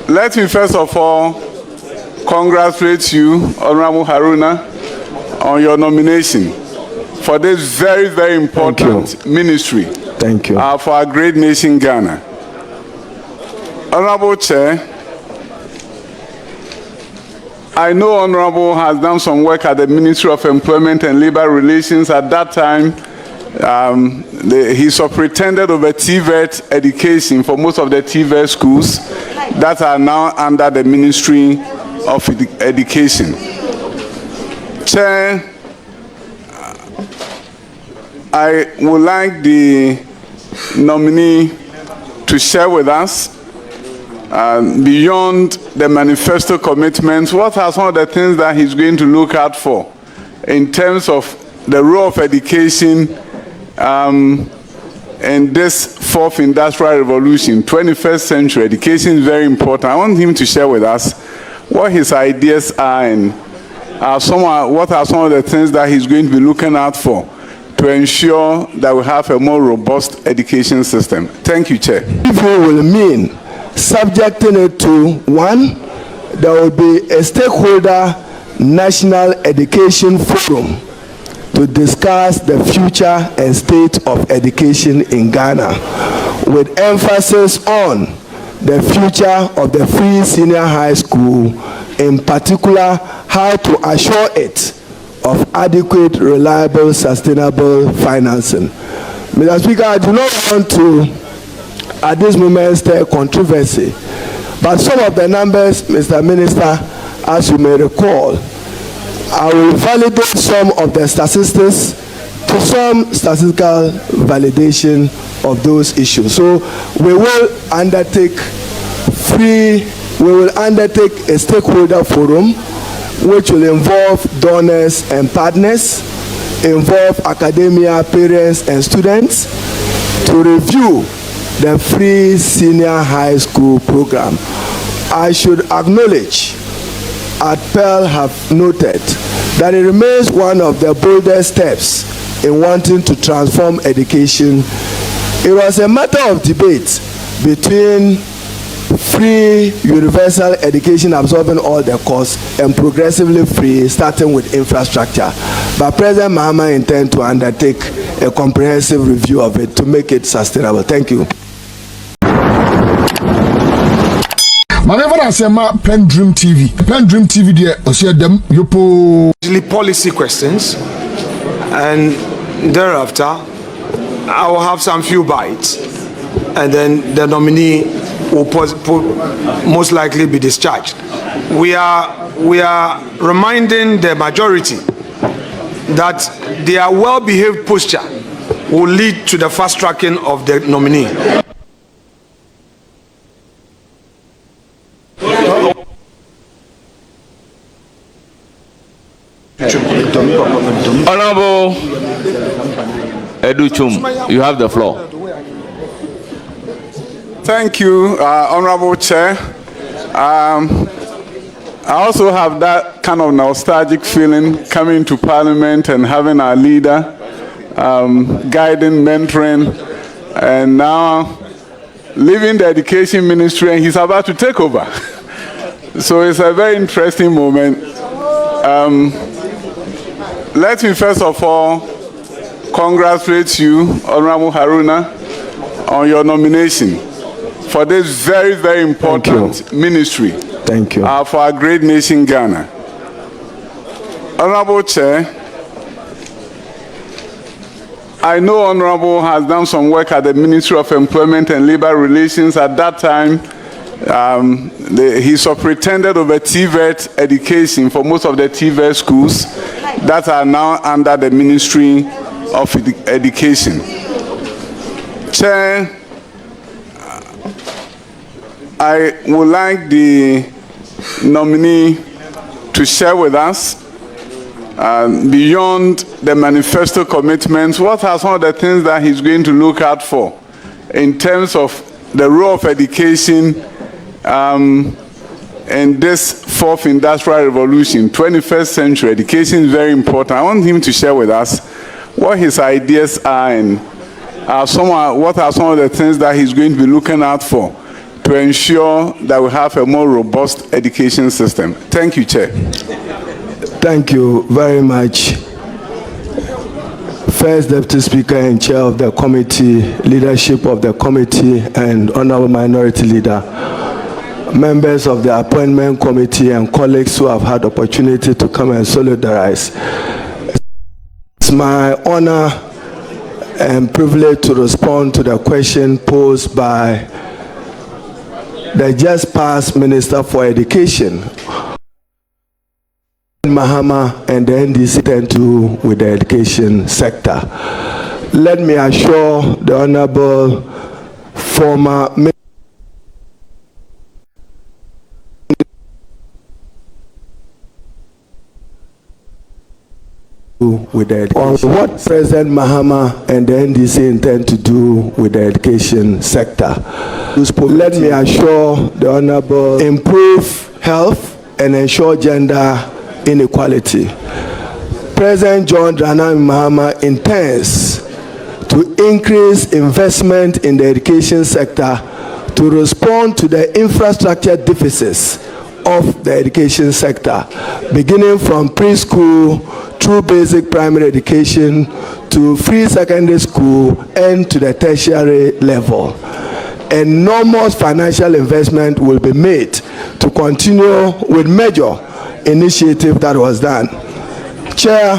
Let me first of all congratulate you, Honorable Haruna, on your nomination for this very, very important ministry. Thank you. For our great nation, Ghana. Honorable Chair, I know Honorable has done some work at the Ministry of Employment and Labor Relations. At that time, he superintended over TVET education for most of the TVET schools that are now under the Ministry of Education. Chair, I would like the nominee to share with us, beyond the manifesto commitments, what are some of the things that he's going to look out for in terms of the role of education in this fourth industrial revolution, 21st century. Education is very important. I want him to share with us what his ideas are and what are some of the things that he's going to be looking out for to ensure that we have a more robust education system. Thank you, Chair. If you will mean subjecting it to, one, there will be a stakeholder national education forum to discuss the future and state of education in Ghana, with emphasis on the future of the free senior high school, in particular how to assure it of adequate, reliable, sustainable financing. Mr. Speaker, I do not want to at this moment stir controversy, but some of the numbers, Mr. Minister, as you may recall, I will validate some of the statistics to some statistical validation of those issues. So we will undertake a stakeholder forum which will involve donors and partners, involve academia, parents and students to review the free senior high school program. I should acknowledge, as Pearl have noted, that it remains one of the boldest steps in wanting to transform education. It was a matter of debate between free universal education absorbing all the costs and progressively free starting with infrastructure. But President Mahama intends to undertake a comprehensive review of it to make it sustainable. Thank you. Whenever I say my PENDREAM TV there, I see them policy questions, and thereafter I will have some few bites, and then the nominee will most likely be discharged. We are reminding the majority that their well-behaved posture will lead to the fast tracking of the nominee. Honorable Iddrisu, you have the floor. Thank you, Honorable Chair. I also have that kind of nostalgic feeling coming to Parliament and having our leader guiding, mentoring, and now leaving the Education Ministry, and he's about to take over. So it's a very interesting moment. Let me first of all congratulate you, Honorable Haruna, on your nomination for this very, very important ministry. Thank you. For our great nation, Ghana. Honorable Chair, I know Honorable has done some work at the Ministry of Employment and Labor Relations. At that time, he superintended over TVET education for most of the TVET schools that are now under the Ministry of Education. Chair, I would like the nominee to share with us, beyond the manifesto commitments, what are some of the things that he's going to look out for in terms of the role of education in this fourth industrial revolution, 21st century. Education is very important. I want him to share with us what his ideas are and what are some of the things that he's going to be looking out for to ensure that we have a more robust education system. Thank you, Chair. Thank you very much. First Deputy Speaker and Chair of the committee, leadership of the committee, and Honorable Minority Leader, members of the appointment committee, and colleagues who have had opportunity to come and solidarize. It's my honor and privilege to respond to the question posed by the just passed Minister for Education, Mahama, and the NDC tend to with the education sector. Let me assure the Honorable former with the education. On what President Mahama and the NDC intend to do with the education sector. Let me assure the Honorable improve health and ensure gender inequality. President John Dramani Mahama intends to increase investment in the education sector to respond to the infrastructure deficits of the education sector, beginning from preschool through basic primary education to free secondary school and to the tertiary level. Enormous financial investment will be made to continue with major initiative that was done. Chair,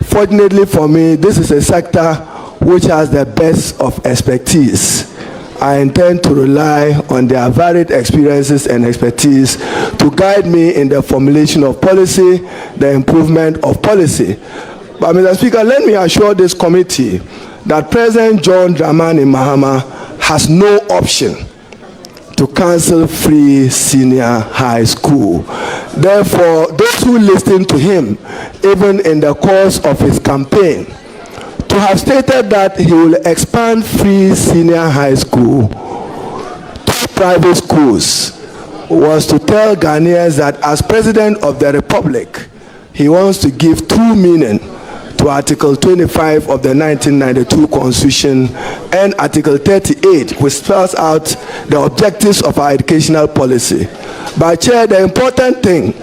fortunately for me, this is a sector which has the best of expertise. I intend to rely on their varied experiences and expertise to guide me in the formulation of policy, the improvement of policy. But Mr. Speaker, let me assure this committee that President John Dramani Mahama has no option to cancel free senior high school. Therefore, those who listen to him, even in the course of his campaign, to have stated that he will expand free senior high school to private schools was to tell Ghanaians that as President of the Republic, he wants to give true meaning to Article 25 of the 1992 Constitution and Article 38, which spells out the objectives of our educational policy. But Chair, the important thing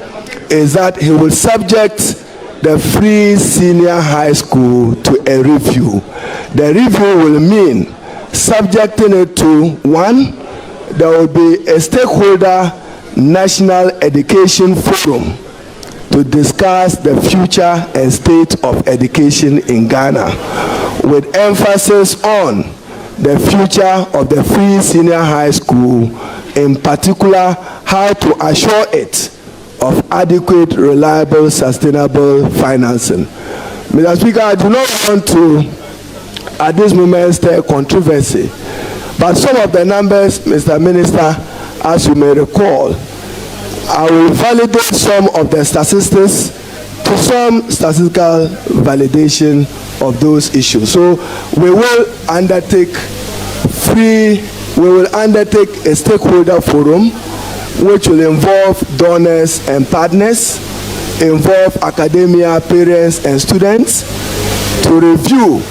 is that he will subject the free senior high school to a review. The review will mean subjecting it to, one, there will be a stakeholder national education forum to discuss the future and state of education in Ghana, with emphasis on the future of the free senior high school, in particular how to assure it of adequate, reliable, sustainable financing. Mr. Speaker, I do not want to, at this moment, stir controversy, but some of the numbers, Mr. Minister, as you may recall, I will validate some of the statistics to some statistical validation of those issues. So we will undertake a stakeholder forum which will involve donors and partners, involve academia, parents, and students to review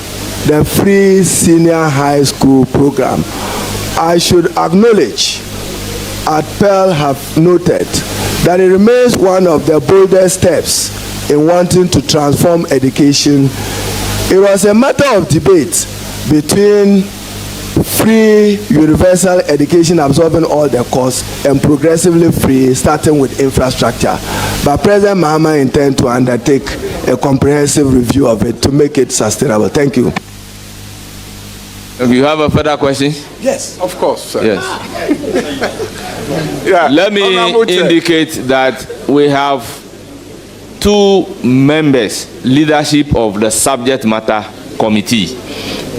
the free senior high school program. I should acknowledge, Pearl have noted, that it remains one of the boldest steps in wanting to transform education. It was a matter of debate between free universal education absorbing all the costs and progressively free starting with infrastructure. But President Mahama intends to undertake a comprehensive review of it to make it sustainable. Thank you. Do you have a further question? Yes, of course, sir. Yes. Yeah. Let me indicate that we have two members, leadership of the subject matter committee,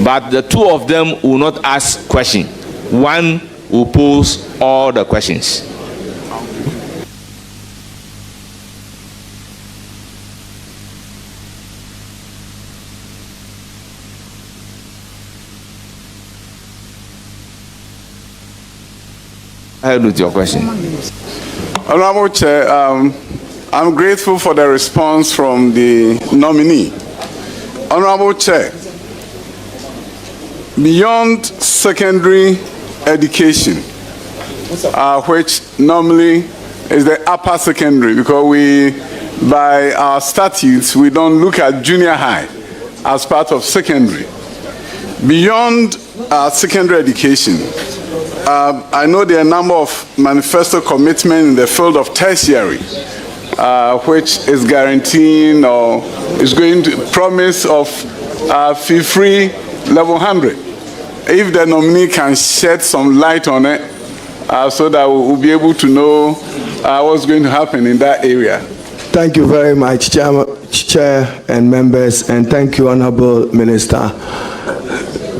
but the two of them will not ask questions. One will pose all the questions. Ahead with your question. Honorable Chair, I'm grateful for the response from the nominee. Honorable Chair, beyond secondary education, which normally is the upper secondary, because by our statutes, we don't look at junior high as part of secondary. Beyond secondary education, I know there are a number of manifesto commitments in the field of tertiary, which is guaranteeing or is going to promise of fee-free level 100. If the nominee can shed some light on it, so that we'll be able to know what's going to happen in that area. Thank you very much, Chair and members, and thank you, Honorable Minister.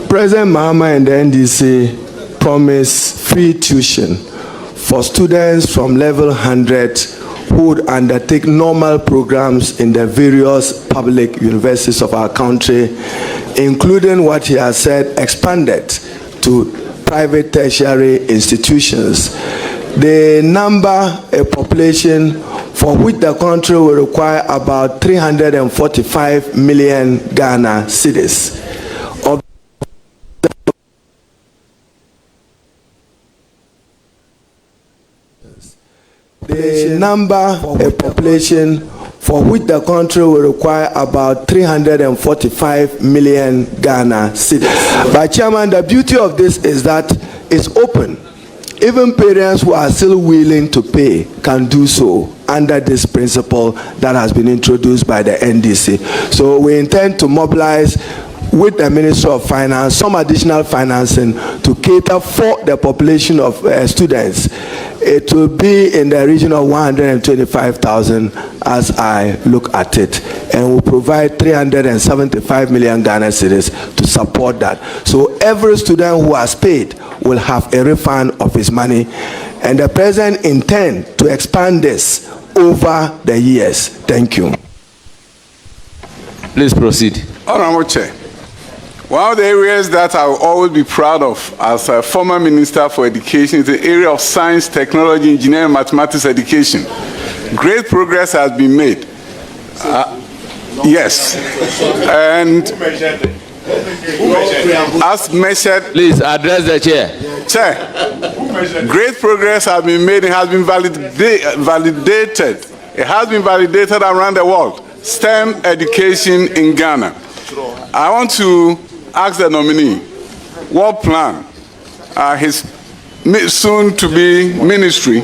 President Mahama and the NDC promised free tuition for students from level 100 who would undertake normal programs in the various public universities of our country, including what he has said expanded to private tertiary institutions. The number, a population for which the country will require about 345 million Ghana cedis. The number, a population for which the country will require about 345 million Ghana cedis. But Chairman, the beauty of this is that it's open. Even parents who are still willing to pay can do so under this principle that has been introduced by the NDC. So we intend to mobilize with the Ministry of Finance some additional financing to cater for the population of students. It will be in the region of 125,000 as I look at it, and will provide 375 million Ghana cedis to support that. So every student who has paid will have a refund of his money, and the President intends to expand this over the years. Thank you. Please proceed. Honorable Chair, one of the areas that I will always be proud of as a former Minister for Education is the area of science, technology, engineering, mathematics education. Great progress has been made. Yes. And as measured... Please address the chair. Chair, great progress has been made. It has been validated. It has been validated around the world. STEM education in Ghana. I want to ask the nominee what plan his soon-to-be ministry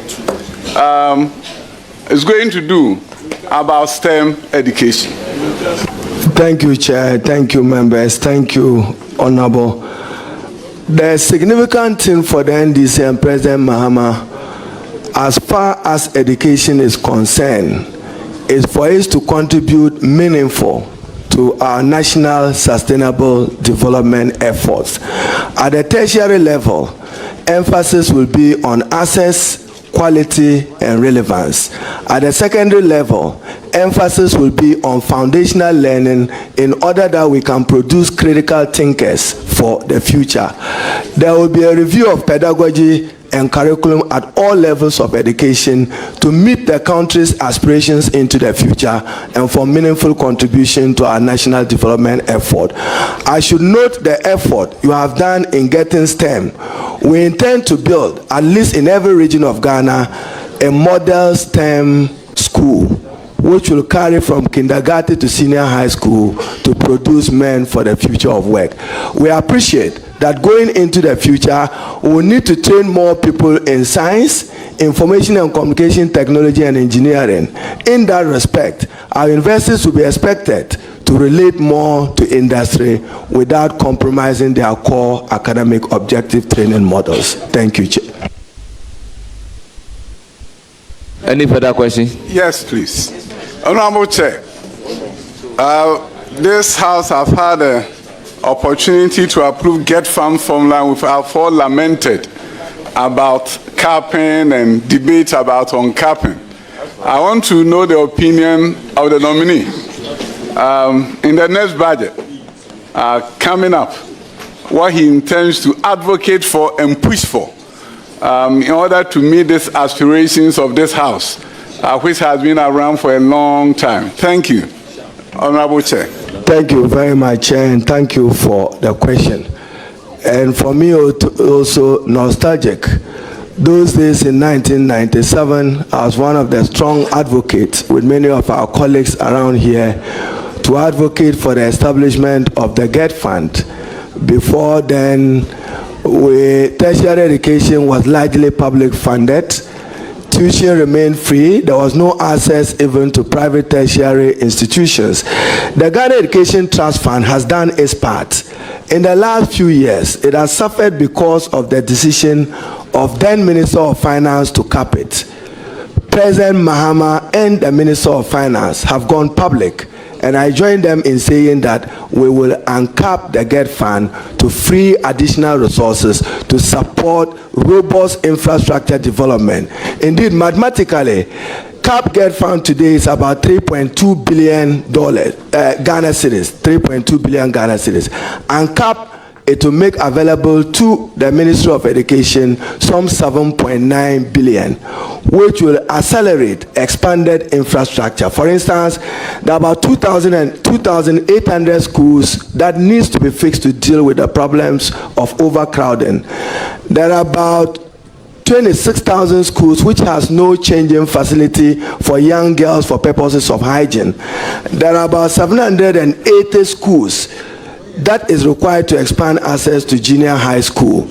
is going to do about STEM education. Thank you, Chair. Thank you, members. Thank you, Honorable. The significant thing for the NDC and President Mahama, as far as education is concerned, is for us to contribute meaningful to our national sustainable development efforts. At the tertiary level, emphasis will be on access, quality, and relevance. At the secondary level, emphasis will be on foundational learning in order that we can produce critical thinkers for the future. There will be a review of pedagogy and curriculum at all levels of education to meet the country's aspirations into the future and for meaningful contribution to our national development effort. I should note the effort you have done in getting STEM. We intend to build, at least in every region of Ghana, a model STEM school which will carry from kindergarten to senior high school to produce men for the future of work. We appreciate that going into the future, we will need to train more people in science, information and communication technology, and engineering. In that respect, our universities will be expected to relate more to industry without compromising their core academic objective training models. Thank you, Chair. Any further questions? Yes, please. Honorable Chair, this House has had an opportunity to approve GETFund formula. We have all lamented about capping and debate about uncapping. I want to know the opinion of the nominee. In the next budget coming up, what he intends to advocate for and push for in order to meet these aspirations of this House, which has been around for a long time. Thank you, Honorable Chair. Thank you very much, Chair, and thank you for the question. And for me, also nostalgic, Those days in 1997, I was one of the strong advocates with many of our colleagues around here to advocate for the establishment of the GETFund. Before then, tertiary education was largely public funded. Tuition remained free. There was no access even to private tertiary institutions. The Ghana Education Trust Fund has done its part. In the last few years, it has suffered because of the decision of then Minister of Finance to cap it. President Mahama and the Minister of Finance have gone public, and I join them in saying that we will uncap the GETFund to free additional resources to support robust infrastructure development. Indeed, mathematically, cap GETFund today is about $3.2 billion Ghana cedis, 3.2 billion Ghana cedis. Uncap it will make available to the Ministry of Education some 7.9 billion, which will accelerate expanded infrastructure. For instance, there are about 2,800 schools that needs to be fixed to deal with the problems of overcrowding. There are about 26,000 schools which has no changing facility for young girls for purposes of hygiene. There are about 780 schools that is required to expand access to junior high school.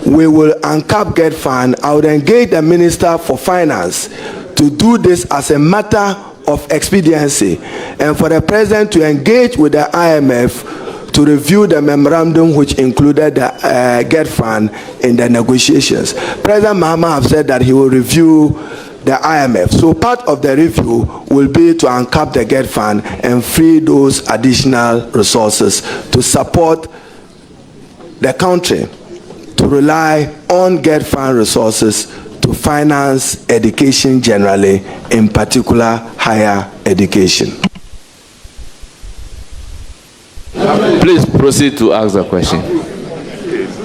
We will uncap GETFund. I would engage the Minister for Finance to do this as a matter of expediency, and for the President to engage with the IMF to review the memorandum which included the GETFund in the negotiations. President Mahama have said that he will review the IMF. So part of the review will be to uncap the GETFund and free those additional resources to support the country to rely on GETFund resources to finance education generally, in particular higher education. Please proceed to ask the question.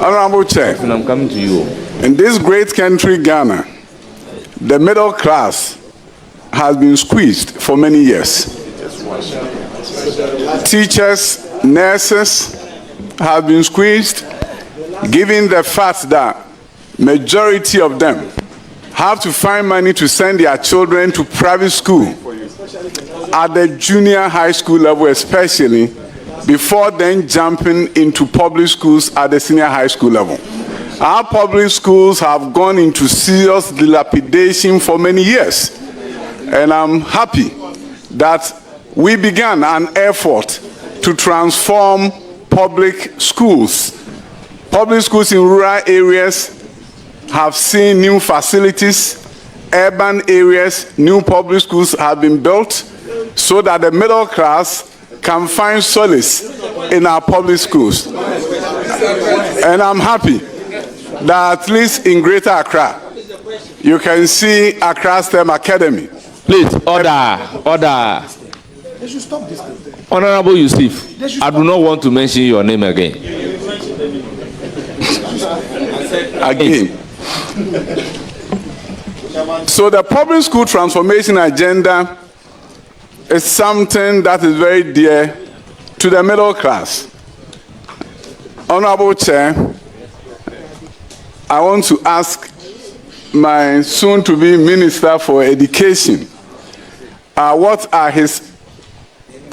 Honorable Chair, I'm coming to you. in this great country, Ghana, the middle class has been squeezed for many years. Teachers, nurses have been squeezed, given the fact that majority of them have to find money to send their children to private school at the junior high school level especially, before then jumping into public schools at the senior high school level. Our public schools have gone into serious dilapidation for many years, and I'm happy that we began an effort to transform public schools. Public schools in rural areas have seen new facilities. Urban areas, new public schools have been built so that the middle class can find solace in our public schools. And I'm happy that at least in Greater Accra, you can see Accra STEM Academy. Please, order. They should stop this. Honorable Yusuf, I do not want to mention your name again. Again. So the public school transformation agenda is something that is very dear to the middle class. Honorable Chair, I want to ask my soon-to-be Minister for Education, what are his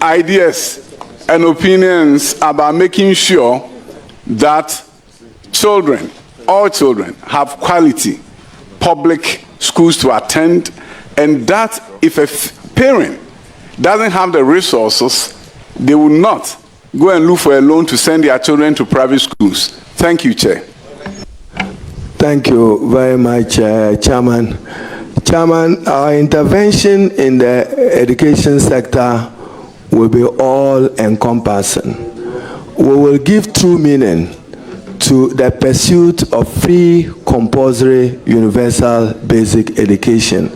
ideas and opinions about making sure that children, all children, have quality public schools to attend, and that if a parent doesn't have the resources, they will not go and look for a loan to send their children to private schools. Thank you, Chair. Thank you very much, Chairman. Chairman, our intervention in the education sector will be all-encompassing. We will give true meaning to the pursuit of free, compulsory, universal basic education.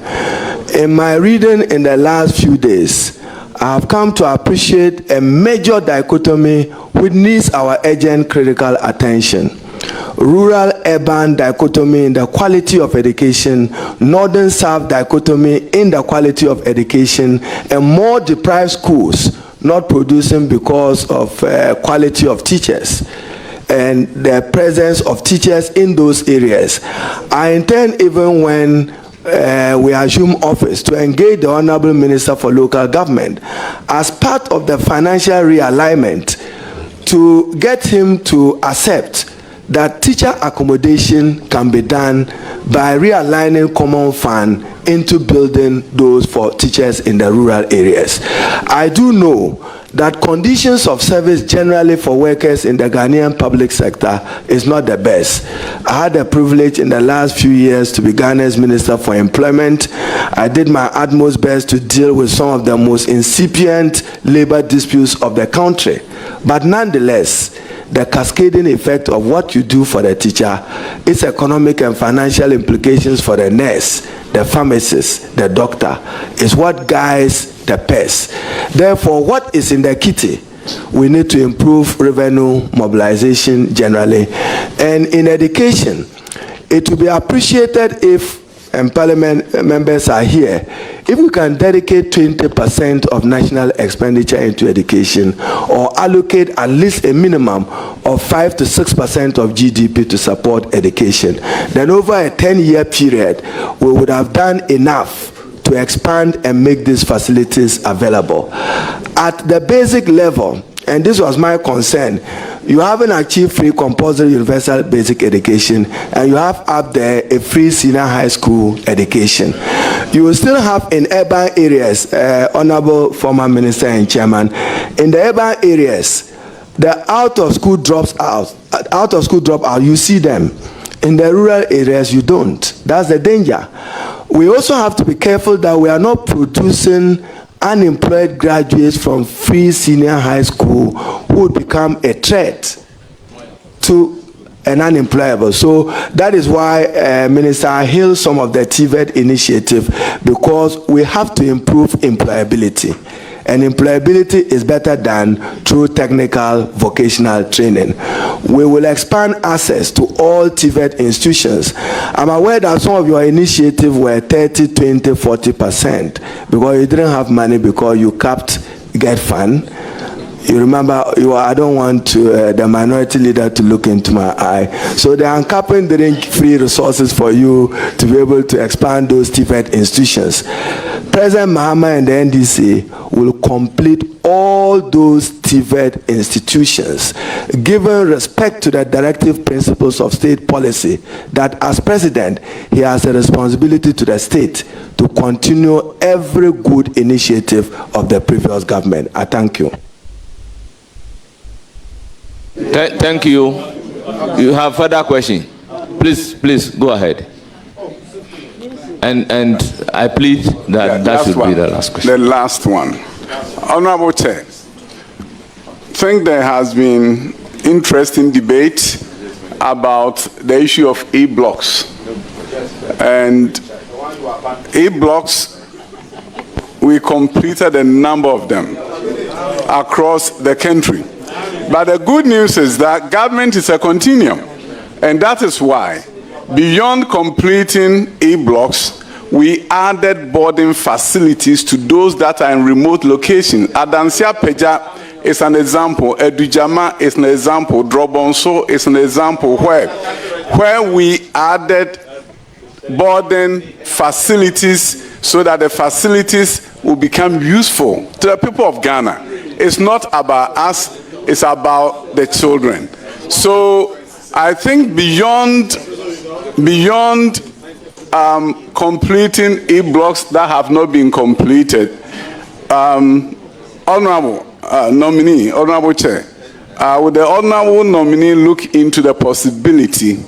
In my reading in the last few days, I have come to appreciate a major dichotomy which needs our urgent critical attention. Rural-urban dichotomy in the quality of education, northern-south dichotomy in the quality of education, and more deprived schools not producing because of quality of teachers. and the presence of teachers in those areas. I intend, even when we assume office, to engage the Honorable Minister for Local Government as part of the financial realignment to get him to accept that teacher accommodation can be done by realigning common fund into building those for teachers in the rural areas. I do know that conditions of service generally for workers in the Ghanaian public sector is not the best. I had the privilege in the last few years to be Ghana's Minister for Employment. I did my utmost best to deal with some of the most incipient labor disputes of the country. But nonetheless, the cascading effect of what you do for the teacher, its economic and financial implications for the nurse, the pharmacist, the doctor, is what guides the purse. Therefore, what is in the kitty? We need to improve revenue mobilization generally. And in education, it will be appreciated if, and Parliament members are here, if we can dedicate 20% of national expenditure into education, or allocate at least a minimum of 5 to 6% of GDP to support education, then over a 10-year period, we would have done enough to expand and make these facilities available. At the basic level, and this was my concern, you haven't achieved free compulsory universal basic education, and you have up there a free senior high school education. You will still have in urban areas, Honorable former Minister and Chairman, in the urban areas, the out of school dropout, you see them. In the rural areas, you don't. That's the danger. We also have to be careful that we are not producing unemployed graduates from free senior high school who would become a threat to an unemployable. So that is why Minister hailed some of the TVET initiative, because we have to improve employability. And employability is better done through technical vocational training. We will expand access to all TVET institutions. I'm aware that some of your initiatives were 30, 20, 40%, because you didn't have money because you capped GETFund. You remember, I don't want the minority leader to look into my eye. So the uncapping didn't free resources for you to be able to expand those TVET institutions. President Mahama and the NDC will complete all those TVET institutions, given respect to the directive principles of state policy, that as president, he has a responsibility to the state to continue every good initiative of the previous government. I thank you. Thank you. You have further question? Please go ahead. And I plead that that should be the last question. The last one. Honorable Chair, I think there has been interesting debate about the issue of E-blocks. And E-blocks, we completed a number of them across the country. But the good news is that government is a continuum, and that is why, beyond completing E-blocks, we added boarding facilities to those that are in remote locations. Adansia Peja is an example, Edujama is an example, Drobonso is an example where we added boarding facilities so that the facilities will become useful to the people of Ghana. It's not about us, it's about the children. So I think beyond completing E-blocks that have not been completed, Honorable nominee, Honorable Chair, would the Honorable nominee look into the possibility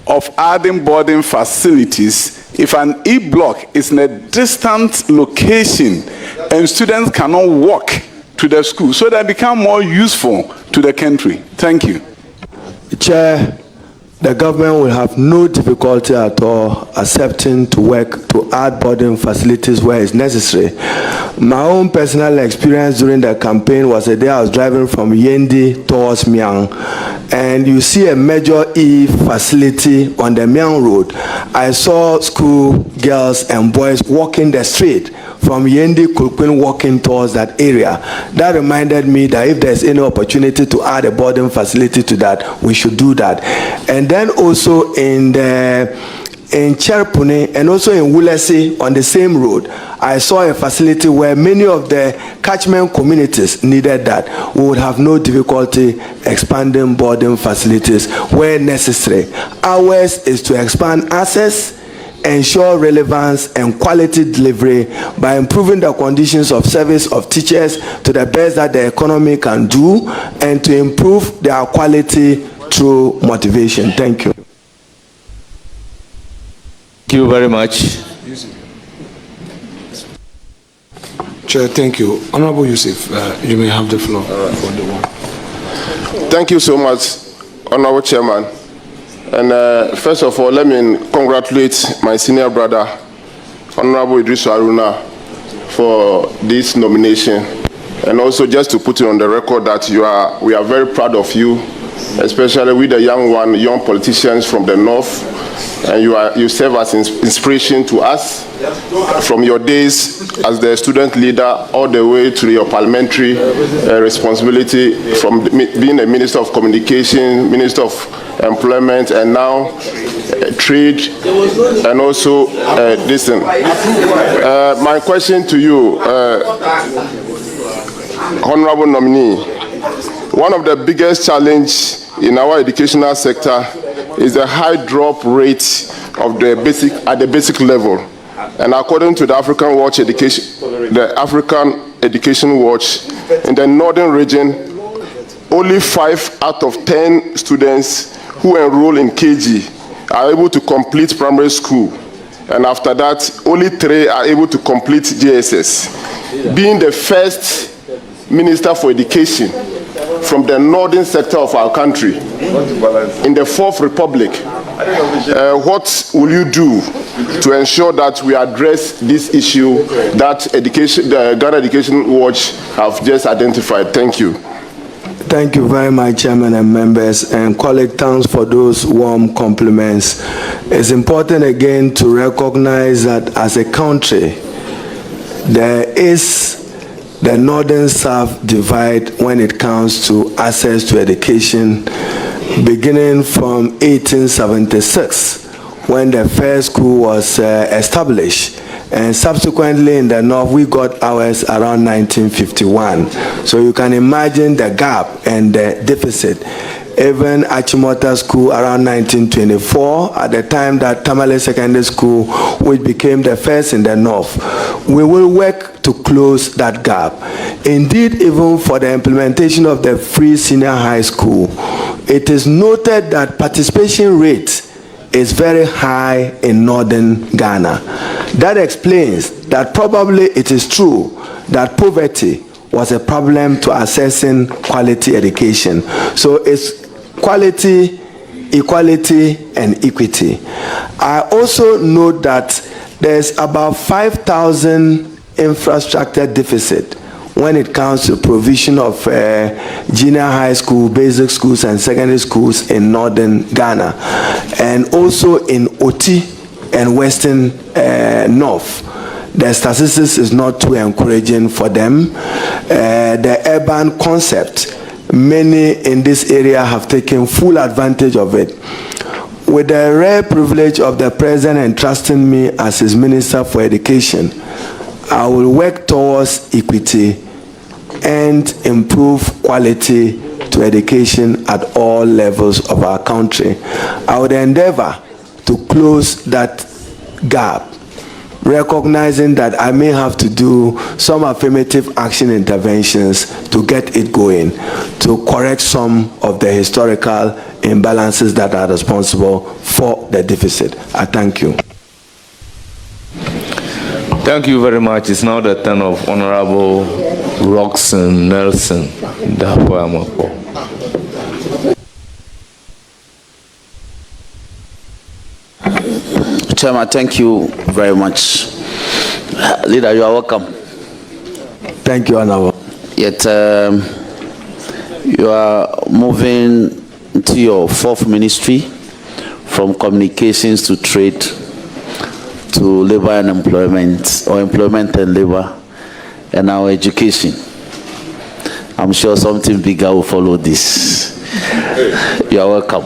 of adding boarding facilities if an E-block is in a distant location and students cannot walk to the school, so they become more useful to the country? Thank you. Chair, the government will have no difficulty at all accepting to work to add boarding facilities where it's necessary. My own personal experience during the campaign was a day I was driving from Yendi towards Miang, and you see a major E facility on the Miang Road. I saw school girls and boys walking the street from Yendi Kulkwin walking towards that area. That reminded me that if there's any opportunity to add a boarding facility to that, we should do that. And then also in Cherpune and also in Wulesi on the same road, I saw a facility where many of the catchment communities needed that. We would have no difficulty expanding boarding facilities where necessary. Ours is to expand access, ensure relevance and quality delivery by improving the conditions of service of teachers to the best that the economy can do, and to improve their quality through motivation. Thank you. Thank you very much. Chair, thank you. Honorable Yusuf, you may have the floor for the one. Thank you so much, Honorable Chairman. And first of all, let me congratulate my senior brother, Honorable Iddrisu Haruna, for this nomination. And also just to put it on the record that we are very proud of you, especially with the young politicians from the north. And you serve as inspiration to us from your days as the student leader all the way to your parliamentary responsibility, from being a Minister of Communication, Minister of Employment, and now Trade, and also this thing. My question to you, Honorable nominee, one of the biggest challenges in our educational sector is the high drop rate of at the basic level. And according to the African Education Watch, in the northern region, only 5 out of 10 students who enroll in KG are able to complete primary school. And after that, only 3 are able to complete JSS. Being the first Minister for Education from the northern sector of our country, in the Fourth Republic, what will you do to ensure that we address this issue that the Ghana Education Watch have just identified? Thank you. Thank you very much, Chairman and members, and colleague, thanks for those warm compliments. It's important again to recognize that as a country, there is the northern-south divide when it comes to access to education, beginning from 1876, when the first school was established, and subsequently in the north we got ours around 1951. So you can imagine the gap and the deficit. Even Achimota School around 1924, at the time that Tamale Secondary School, which became the first in the north. We will work to close that gap. Indeed, even for the implementation of the free senior high school, it is noted that participation rate is very high in northern Ghana. That explains that probably it is true that poverty was a problem to accessing quality education. So it's quality, equality, and equity. I also note that there's about 5,000 infrastructure deficit when it comes to provision of junior high school, basic schools, and secondary schools in northern Ghana, and also in Oti and western north. The statistics is not too encouraging for them. The urban concept, many in this area have taken full advantage of it. With the rare privilege of the President entrusting me as his Minister for Education, I will work towards equity and improve quality to education at all levels of our country. I would endeavor to close that gap, recognizing that I may have to do some affirmative action interventions to get it going, to correct some of the historical imbalances that are responsible for the deficit. I thank you. Thank you very much. It's now the turn of Honorable Roxanne Nelson. Chairman, thank you very much. Leader, you are welcome. Thank you, Honorable. Yet you are moving to your fourth ministry from communications to trade. to labor and employment, or employment and labor, and our education. I'm sure something bigger will follow this. You are welcome.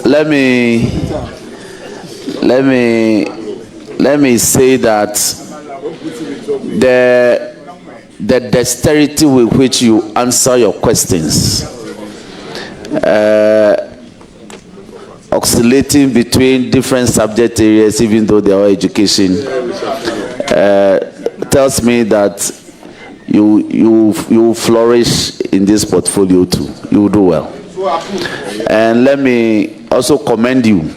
Let me say that the dexterity with which you answer your questions, oscillating between different subject areas, even though they are education, tells me that you flourish in this portfolio too. You will do well. And let me also commend you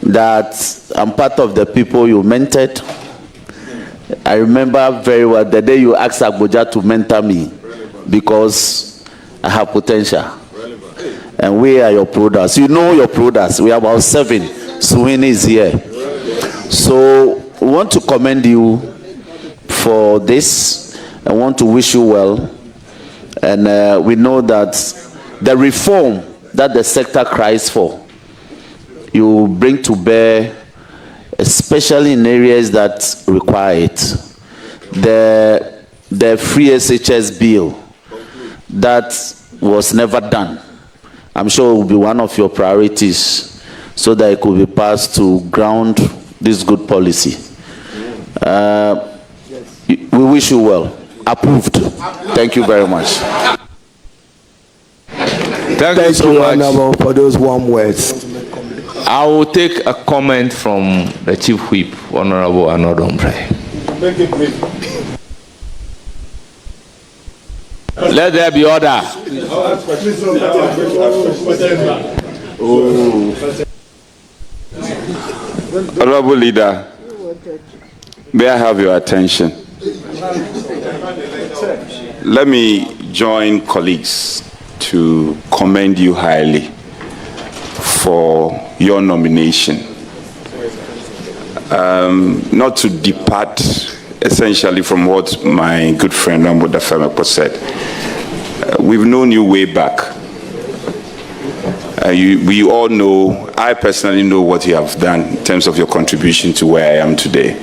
that I'm part of the people you mentored. I remember very well the day you asked Agboja to mentor me because I have potential. And we are your products. You know your products. We are about 7. Sweeney is here. So we want to commend you for this. I want to wish you well. And we know that the reform that the sector cries for, you bring to bear, especially in areas that require it. The free SHS bill that was never done, I'm sure it will be one of your priorities so that it could be passed to ground this good policy. We wish you well. Approved. Thank you very much. Thank you so much. Honorable, for those warm words. I will take a comment from the Chief Whip, Honorable Anodombre. Let there be order. Honorable Leader, may I have your attention? Let me join colleagues to commend you highly for your nomination. Not to depart essentially from what my good friend Rambo Dafemepo said. We've known you way back. We all know, I personally know what you have done in terms of your contribution to where I am today.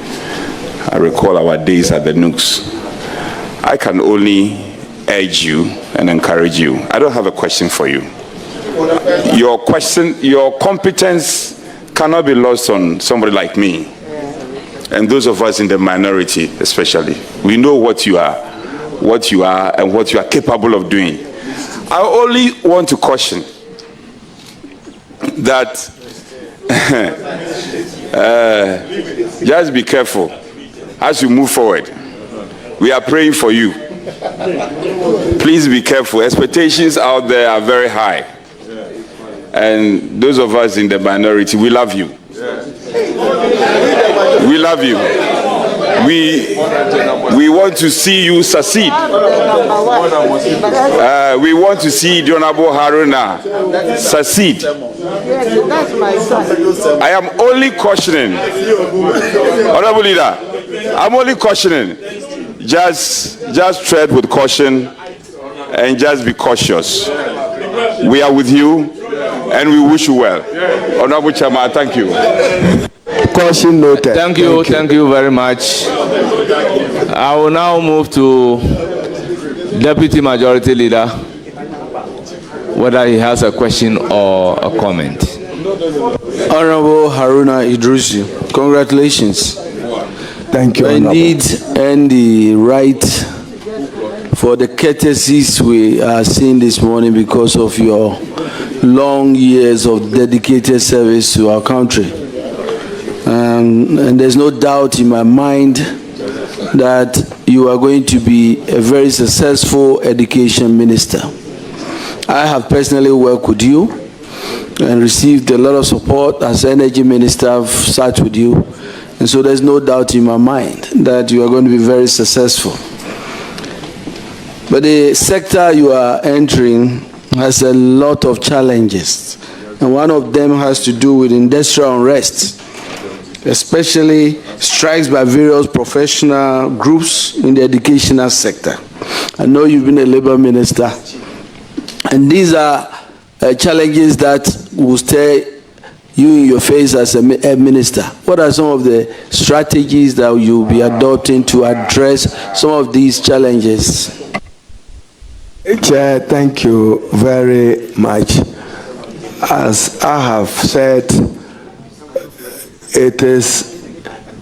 I recall our days at the Nooks. I can only urge you and encourage you. I don't have a question for you. Your competence cannot be lost on somebody like me, and those of us in the minority especially. We know what you are and what you are capable of doing. I only want to caution that just be careful as you move forward. We are praying for you. Please be careful. Expectations out there are very high. And those of us in the minority, we love you. We love you. We want to see you succeed. We want to see the Honorable Haruna succeed. I am only cautioning, Honorable Leader, I'm only cautioning, just tread with caution and just be cautious. We are with you and we wish you well. Honorable Chairman, thank you. Caution noted. Thank you very much. I will now move to Deputy Majority Leader, whether he has a question or a comment. Honorable Haruna Iddrisu, congratulations. Thank you, I need and the right for the courtesies we are seeing this morning because of your long years of dedicated service to our country. And there's no doubt in my mind that you are going to be a very successful education minister. I have personally worked with you and received a lot of support as energy minister. I've sat with you. And so there's no doubt in my mind that you are going to be very successful. But the sector you are entering has a lot of challenges. And one of them has to do with industrial unrest, especially strikes by various professional groups in the educational sector. I know you've been a labor minister, and these are challenges that will stay you in your face as a minister? What are some of the strategies that you'll be adopting to address some of these challenges? Chair, thank you very much. As I have said, it is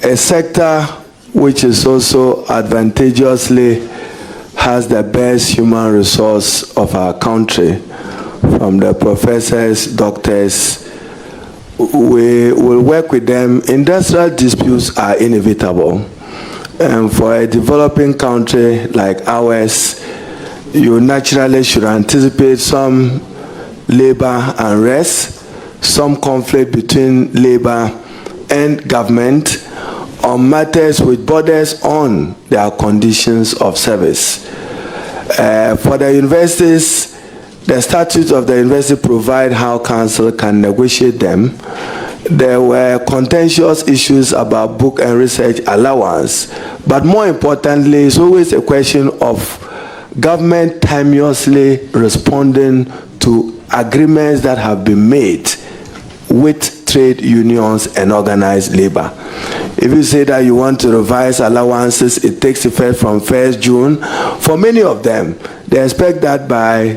a sector which is also advantageously has the best human resource of our country, from the professors, doctors. We will work with them. Industrial disputes are inevitable. And for a developing country like ours, you naturally should anticipate some labor unrest, some conflict between labor and government on matters which borders on their conditions of service. For the universities, the statutes of the university provide how council can negotiate them. There were contentious issues about book and research allowance, but more importantly, it's always a question of government timeously responding to agreements that have been made with trade unions and organized labor. If you say that you want to revise allowances, it takes effect from 1st June. For many of them, they expect that by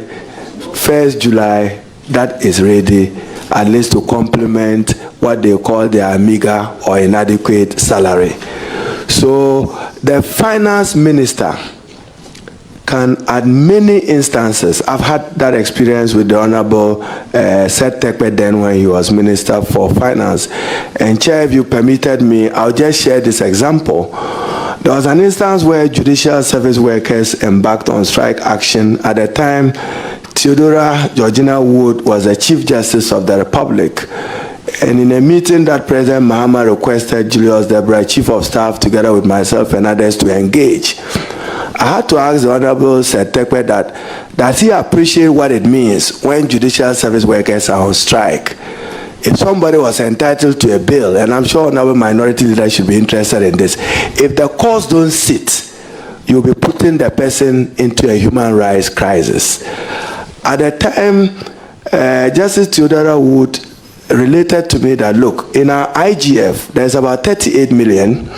1st July, that is ready, at least to complement what they call their meager or inadequate salary. So the finance minister can, at many instances, I've had that experience with the Honorable Seth Tekpe then when he was Minister for Finance. And Chair, if you permitted me, I'll just share this example. There was an instance where judicial service workers embarked on strike action. At the time, Theodora Georgina Wood was the Chief Justice of the Republic. And in a meeting that President Mahama requested Julius Debra, Chief of Staff, together with myself and others to engage, I had to ask the Honorable Seth Tekpe that, does he appreciate what it means when judicial service workers are on strike? If somebody was entitled to a bill, and I'm sure Honorable Minority Leader should be interested in this, if the courts don't sit, you'll be putting the person into a human rights crisis. At the time, Justice Theodora Wood related to me that, look, in our IGF, there's about 38 million.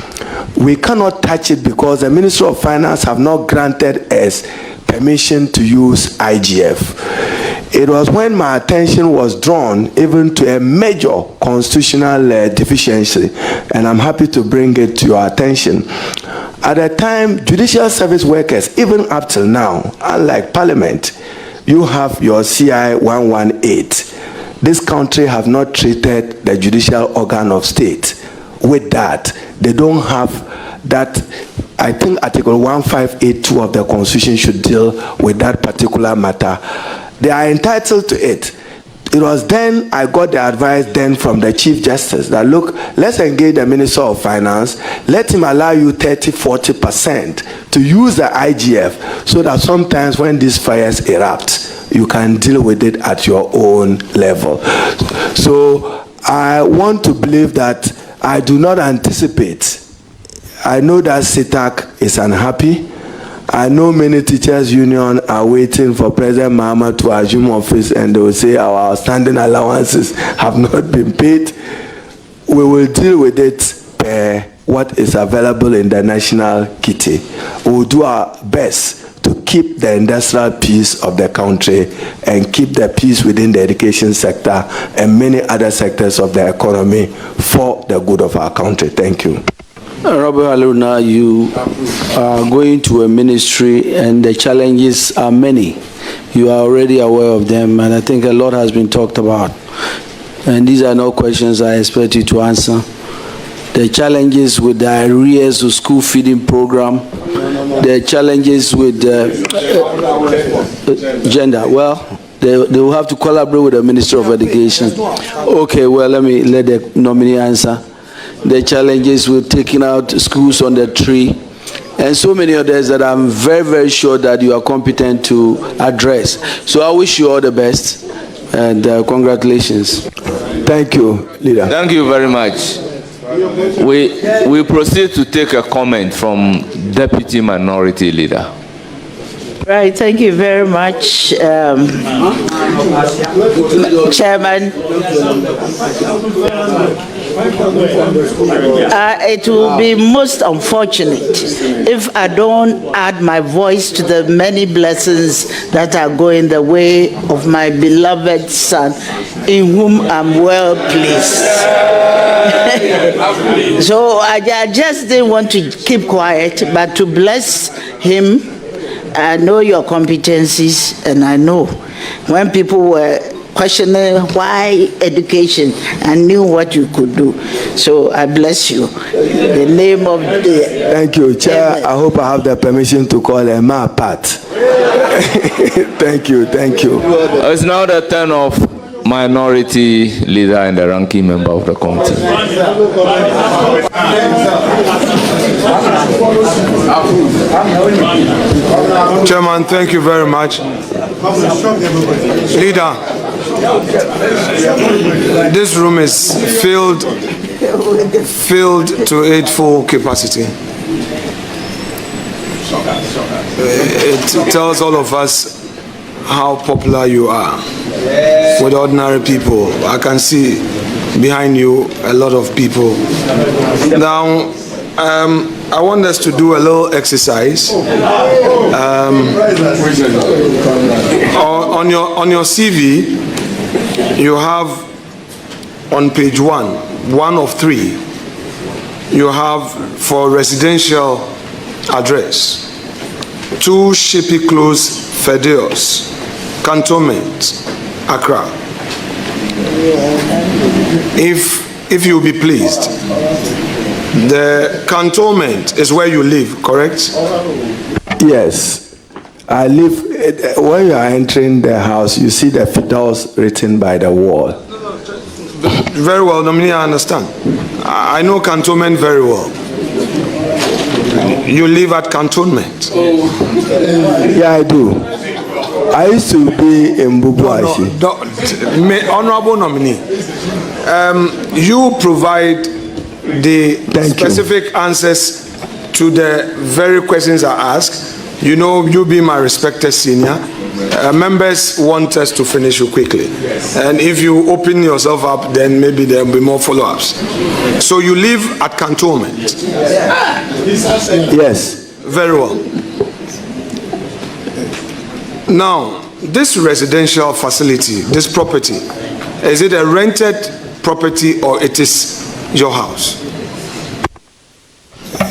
We cannot touch it because the Ministry of Finance have not granted us permission to use IGF. It was when my attention was drawn even to a major constitutional deficiency, and I'm happy to bring it to your attention. At the time, judicial service workers, even up till now, unlike Parliament, you have your CI 118. This country have not treated the judicial organ of state with that. They don't have that. I think Article 1582 of the Constitution should deal with that particular matter. They are entitled to it. It was then I got the advice then from the Chief Justice that, look, let's engage the Minister of Finance, let him allow you 30–40% to use the IGF so that sometimes when these fires erupt, you can deal with it at your own level. So I want to believe that I do not anticipate. I know that SITAC is unhappy. I know many teachers' union are waiting for President Mahama to assume office, and they will say our outstanding allowances have not been paid. We will deal with it per what is available in the national kitty. We will do our best to keep the industrial peace of the country and keep the peace within the education sector and many other sectors of the economy for the good of our country. Thank you. Honorable Haruna, you are going to a ministry and the challenges are many. You are already aware of them, and I think a lot has been talked about. And these are no questions I expect you to answer. The challenges with the arrears of school feeding program, the challenges with gender. Well, they will have to collaborate with the Ministry of Education. Okay, well, let the nominee answer. The challenges with taking out schools on the tree, and so many others that I'm very, very sure that you are competent to address. So I wish you all the best, and congratulations. Thank you, Leader. Thank you very much. We proceed to take a comment from Deputy Minority Leader. Right, thank you very much, Chairman. It will be most unfortunate if I don't add my voice to the many blessings that are going the way of my beloved son, in whom I'm well pleased. So I just didn't want to keep quiet, but to bless him. I know your competencies, and I know when people were questioning why education, I knew what you could do. So I bless you. In the name of the... Thank you, Chair. I hope I have the permission to call Emma Pat. Thank you, thank you. It's now the turn of minority leader and the ranking member of the committee. Chairman, thank you very much. Leader, this room is filled to its full capacity. It tells all of us how popular you are with ordinary people. I can see behind you a lot of people. Now, I want us to do a little exercise. On your CV, you have on page 1 of 3, you have for residential address, 2 Shippy Close, Fedeos, Cantonment, Accra. If you'll be pleased, the cantonment is where you live, correct? Yes. I live, when you are entering the house, you see the fiddles written by the wall. Very well, Nominee, I understand. I know cantonment very well. You live at cantonment? Yeah, I do. I used to be in Bubuashi. Honorable Nominee, you provide the specific answers to the very questions I ask. You know, you being my respected senior, members want us to finish you quickly. And if you open yourself up, then maybe there will be more follow-ups. So you live at cantonment? Yes. Very well. Now, this residential facility, this property, is it a rented property or it is your house?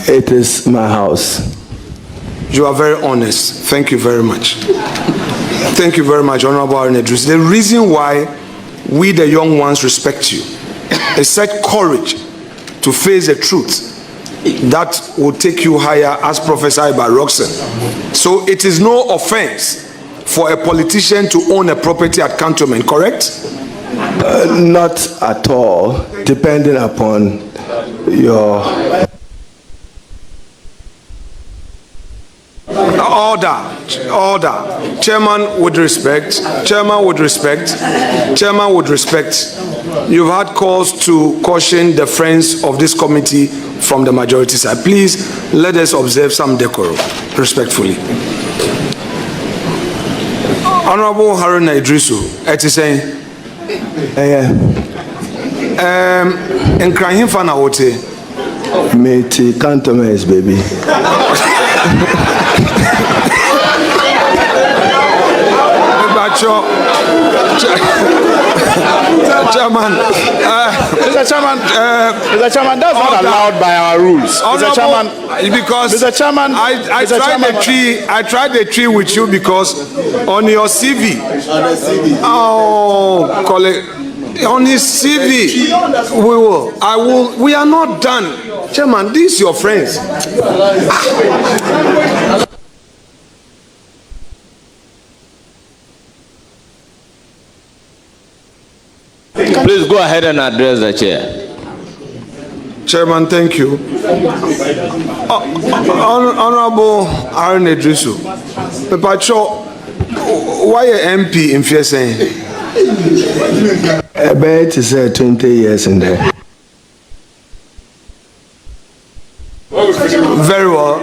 It is my house. You are very honest. Thank you very much. Thank you very much, Honorable Haruna Iddrisu. The reason why we, the young ones, respect you is such courage to face the truth that will take you higher, as prophesied by Roxanne. So it is no offense for a politician to own a property at cantonment, correct? Not at all, depending upon your... Order. Chairman, with respect. You've had calls to caution the friends of this committee from the majority side. Please, let us observe some decorum, respectfully. Honorable Haruna Iddrisu, it is saying, in Krahim Fana Wote, Meti Cantonments, baby. Chairman, Mr. Chairman, that's not allowed by our rules. Mr. Chairman, because Mr. Chairman, I tried the tree with you because on your CV. Oh, colleague, on his CV, we are not done. Chairman, these your friends. Please go ahead and address the chair. Chairman, thank you. Honorable Haruna Iddrisu, Pacho, why a MP in Fiesane? I bet it's 20 years in there. Very well.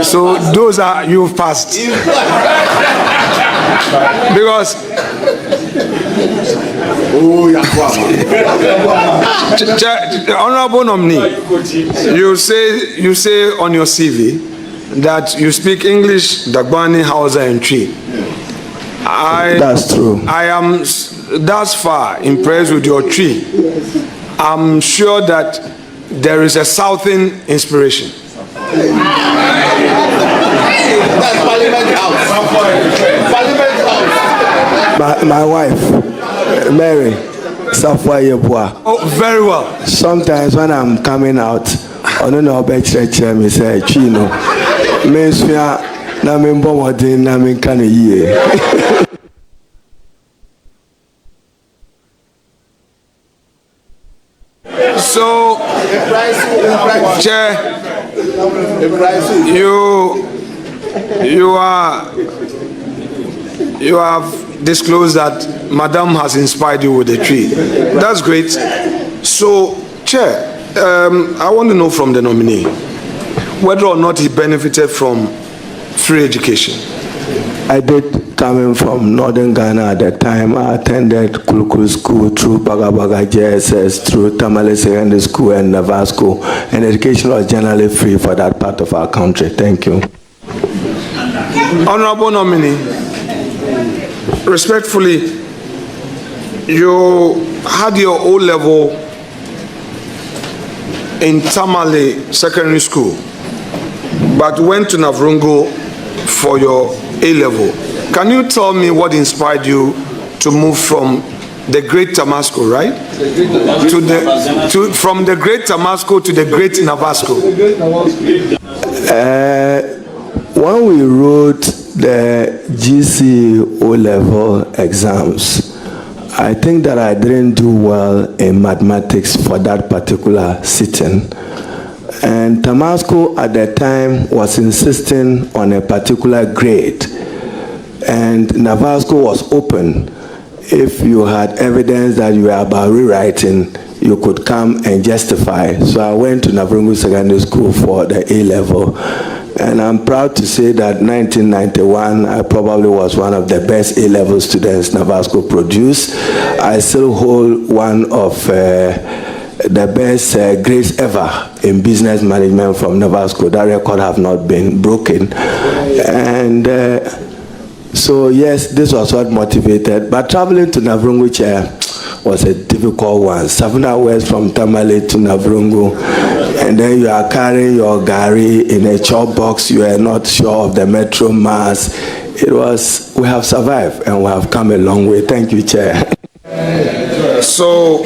So those are, you've passed. Because Honorable nominee, you say on your CV that you speak English, Dagbani, Hausa, and Twi. That's true. I am thus far impressed with your Twi. I'm sure that there is a Southern inspiration. That's Parliament House. Parliament House. My wife, Mary, Safwa Yebua. Oh, very well. Sometimes when I'm coming out, I don't know about church, me say, Chino, Mensfia, Namin Bomadin, Namin Kanaye. So, Chair, you have disclosed that Madam has inspired you with a tree. That's great. So, Chair, I want to know from the nominee whether or not he benefited from free education. I did, coming from northern Ghana at the time. I attended Kulukulu School through Bagabaga JSS, through Tamale Secondary School and Navasco, and education was generally free for that part of our country. Thank you. Honorable nominee, respectfully, you had your O-level in Tamale Secondary School, but went to Navrungo for your A-level. Can you tell me what inspired you to move from the Great Tamasco, right? From the Great Tamasco to the Great Navasco? When we wrote the GC O-level exams, I think that I didn't do well in mathematics for that particular sitting. And Tamasco at that time was insisting on a particular grade. And Navasco was open. If you had evidence that you were about rewriting, you could come and justify. So I went to Navrungu Secondary School for the A-level. And I'm proud to say that 1991, I probably was one of the best A-level students Navasco produced. I still hold one of the best grades ever in business management from Navasco. That record have not been broken. And so yes, this was what motivated. But traveling to Navrungu was a difficult one. 7 hours from Tamale to Navrungu, and then you are carrying your gari in a chop box. You are not sure of the metro mass. It was. We have survived and we have come a long way. Thank you, Chair. So,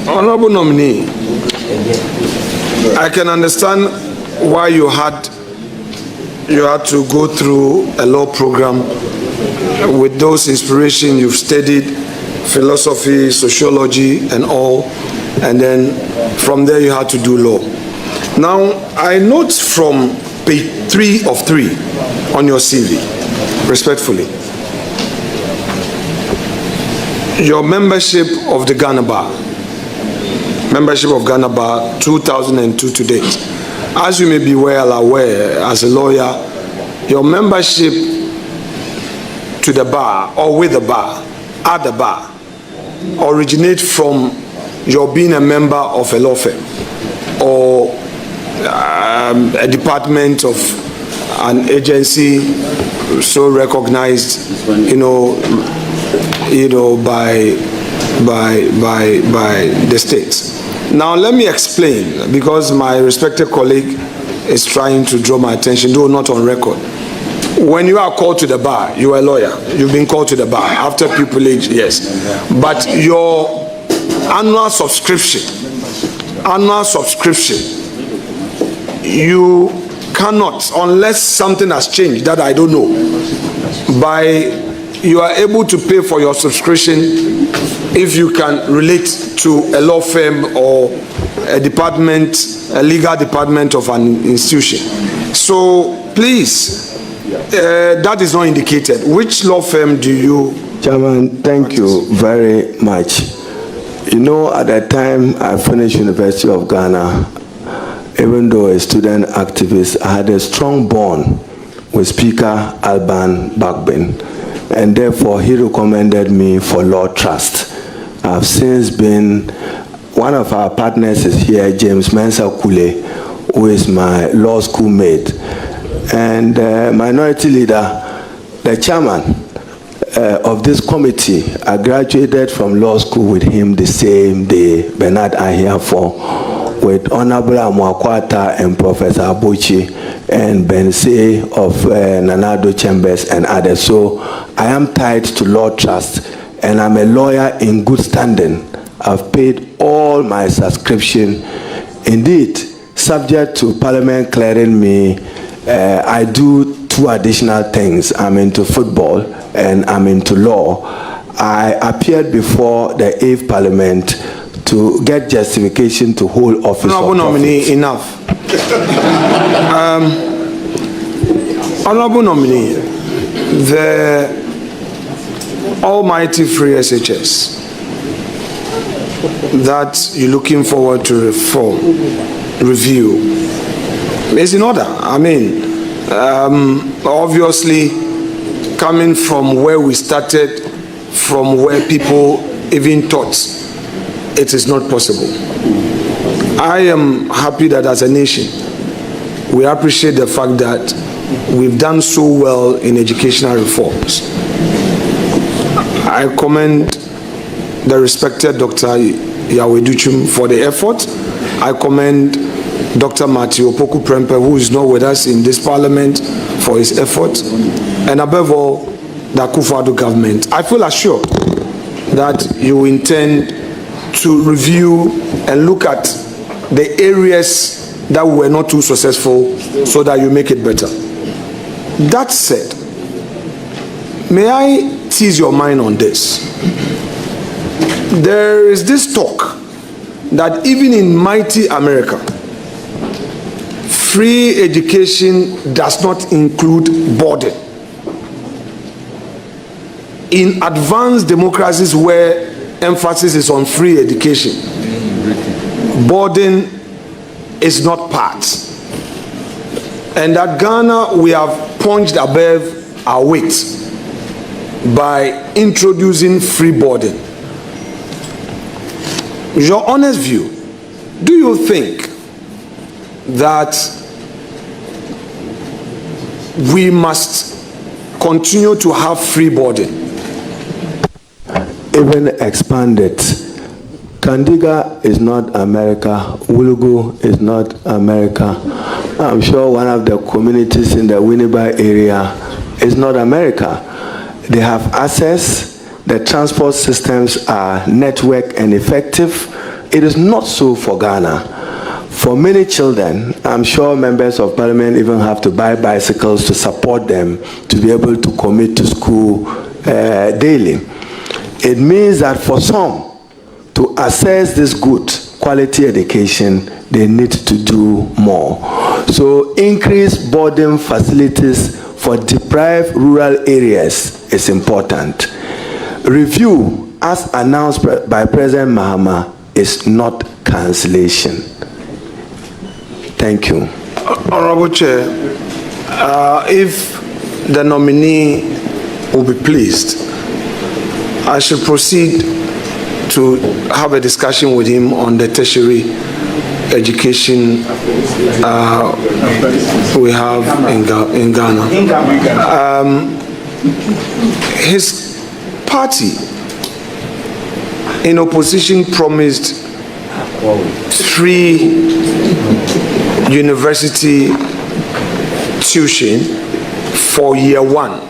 Honorable nominee, I can understand why you had to go through a law program with those inspirations. You've studied philosophy, sociology, and all, and then from there you had to do law. Now, I note from page 3 of 3 on your CV, respectfully, your membership of the Ghana Bar. Membership of Ghana Bar 2002 to date. As you may be well aware, as a lawyer, your membership to the bar or with the bar, at the bar, originate from your being a member of a law firm or a department of an agency so recognized, by the states. Now let me explain, because my respected colleague is trying to draw my attention, though not on record. When you are called to the bar, you are a lawyer. You've been called to the bar after pupillage, yes. But your annual subscription, you cannot, unless something has changed that I don't know, you are able to pay for your subscription if you can relate to a law firm or a department, a legal department of an institution. So please, that is not indicated. Which law firm do you? Chairman, thank you very much. At the time I finished University of Ghana, even though a student activist, I had a strong bond with Speaker Alban Bagbin, and therefore he recommended me for Law Trust. I've since been, one of our partners is here, James Mensah Kule, who is my law school mate, and minority leader, the chairman of this committee. I graduated from law school with him the same day, Bernard Ahiafo, with Honorable Amwakwata and Professor Abuchi and Bense of Nanado Chambers and others. So I am tied to Law Trust, and I'm a lawyer in good standing. I've paid all my subscription. Indeed, subject to Parliament clearing me, I do 2 additional things. I'm into football and I'm into law. I appeared before the 8th Parliament to get justification to hold office. Honorable nominee, enough. Honorable nominee, the almighty free SHS that you're looking forward to reform, review, is in order. I mean, obviously, coming from where we started, from where people even thought it is not possible. I am happy that as a nation, we appreciate the fact that we've done so well in educational reforms. I commend the respected Dr. Yaweduchum for the effort. I commend Dr. Matthew Opoku Prempeh, who is not with us in this parliament, for his effort. And above all, the Akufo-Addo government. I feel assured that you intend to review and look at the areas that were not too successful so that you make it better. That said, may I tease your mind on this? There is this talk that even in mighty America, free education does not include boarding. In advanced democracies where emphasis is on free education, boarding is not part. And at Ghana, we have punched above our weight by introducing free boarding. Your honest view, do you think that we must continue to have free boarding? Even expanded. Kandiga is not America. Wulugu is not America. I'm sure one of the communities in the Winneba area is not America. They have access. The transport systems are network and effective. It is not so for Ghana. For many children, I'm sure members of parliament even have to buy bicycles to support them to be able to commit to school daily. It means that for some to access this good quality education, they need to do more. So increased boarding facilities for deprived rural areas is important. Review, as announced by President Mahama, is not cancellation. Thank you. Honorable Chair, if the nominee will be pleased, I should proceed to have a discussion with him on the tertiary education we have in Ghana. His party in opposition promised 3 university tuition for year 1.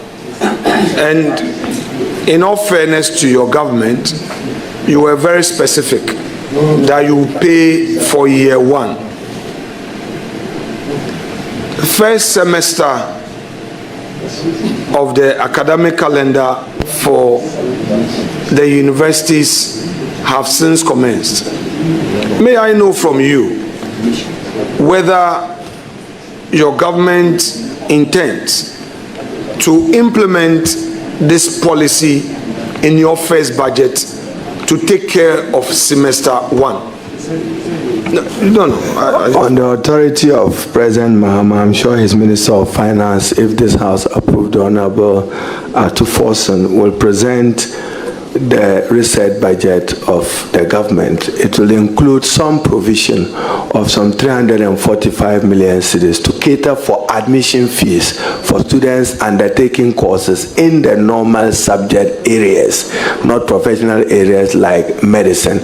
And in all fairness to your government, you were very specific that you pay for year 1. First semester of the academic calendar for the universities have since commenced. May I know from you whether your government intends to implement this policy in your first budget to take care of semester 1. No. On the authority of President Mahama, I'm sure his Minister of Finance, if this House approved, the Honorable Atuforson will present the reset budget of the government. It will include some provision of some 345 million cedis to cater for admission fees for students undertaking courses in the normal subject areas, not professional areas like medicine.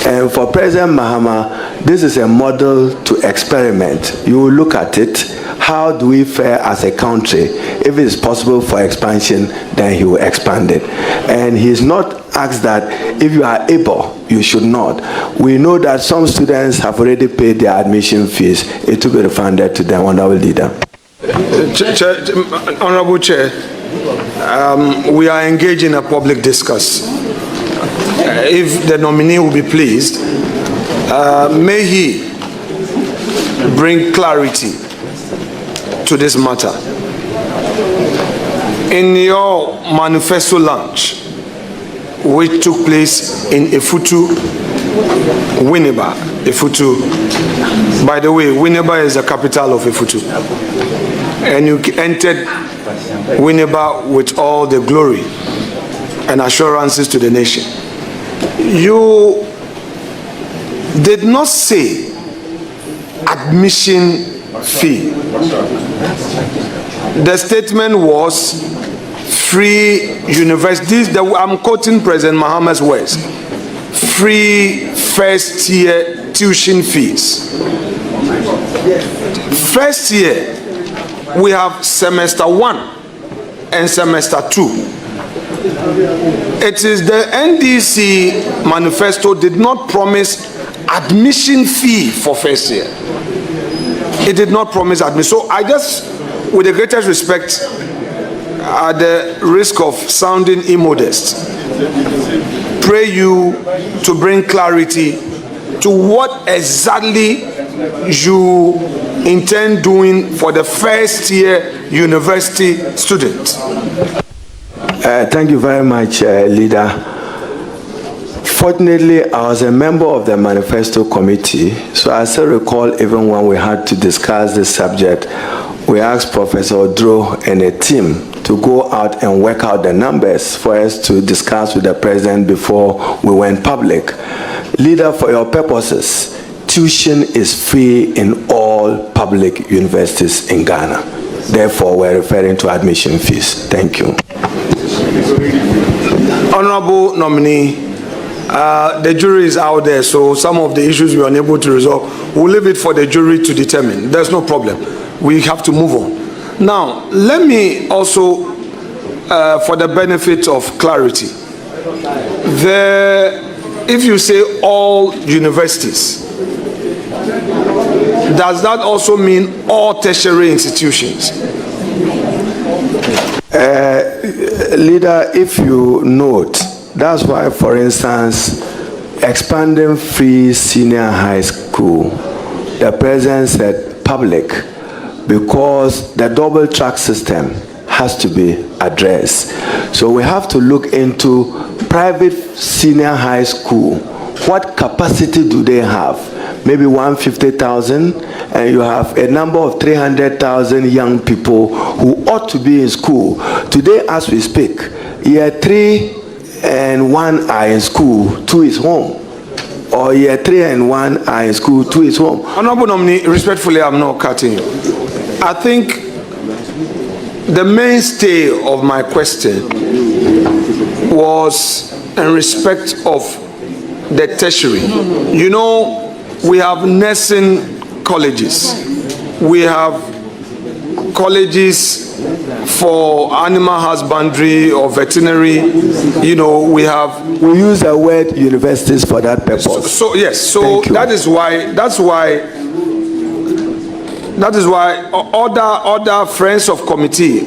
And for President Mahama, this is a model to experiment. You will look at it. How do we fare as a country? If it is possible for expansion, then he will expand it. And he's not asked that if you are able, you should not. We know that some students have already paid their admission fees. It will be refunded to them. Honorable Leader. Honorable Chair, we are engaged in a public discourse. If the nominee will be pleased, may he bring clarity to this matter. In your manifesto launch, which took place in Efutu, Winneba, Efutu. By the way, Winneba is the capital of Efutu. And you entered Winneba with all the glory and assurances to the nation. You did not say admission fee. The statement was free universities. I'm quoting President Mahama's words. Free first year tuition fees. First year, we have semester 1 and semester 2. It is the NDC manifesto did not promise admission fee for first year. It did not promise admission. So I just, with the greatest respect, at the risk of sounding immodest, pray you to bring clarity to what exactly you intend doing for the first year university student. Thank you very much, Leader. Fortunately, I was a member of the manifesto committee, so I still recall even when we had to discuss this subject, we asked Professor Odro and a team to go out and work out the numbers for us to discuss with the president before we went public. Leader, for your purposes, tuition is free in all public universities in Ghana. Therefore, we're referring to admission fees. Thank you. Honorable nominee, the jury is out there, so some of the issues we are unable to resolve, we'll leave it for the jury to determine. There's no problem. We have to move on. Now, let me also, for the benefit of clarity, if you say all universities, does that also mean all tertiary institutions? Leader, if you note, that's why, for instance, expanding free senior high school, the president said public, because the double track system has to be addressed. So we have to look into private senior high school. What capacity do they have? Maybe 150,000, and you have a number of 300,000 young people who ought to be in school. Today, as we speak, year 3 and 1 are in school, 2 is home. Or year 3 and 1 are in school, 2 is home. Honorable nominee, respectfully, I'm not cutting you. I think the mainstay of my question was in respect of the tertiary. You know, we have nursing colleges. We have colleges for animal husbandry or veterinary. You know, we use the word universities for that purpose. So yes, so that is why other friends of committee,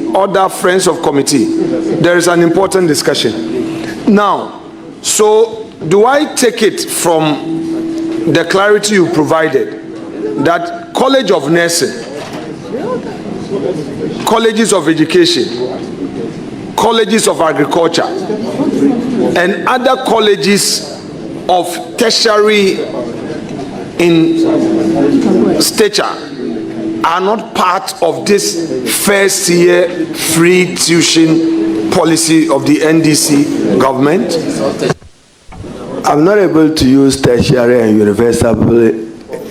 there is an important discussion. Now, so do I take it from the clarity you provided that College of Nursing, colleges of education, colleges of agriculture, and other colleges of tertiary in stature are not part of this first year free tuition policy of the NDC government? I'm not able to use tertiary and university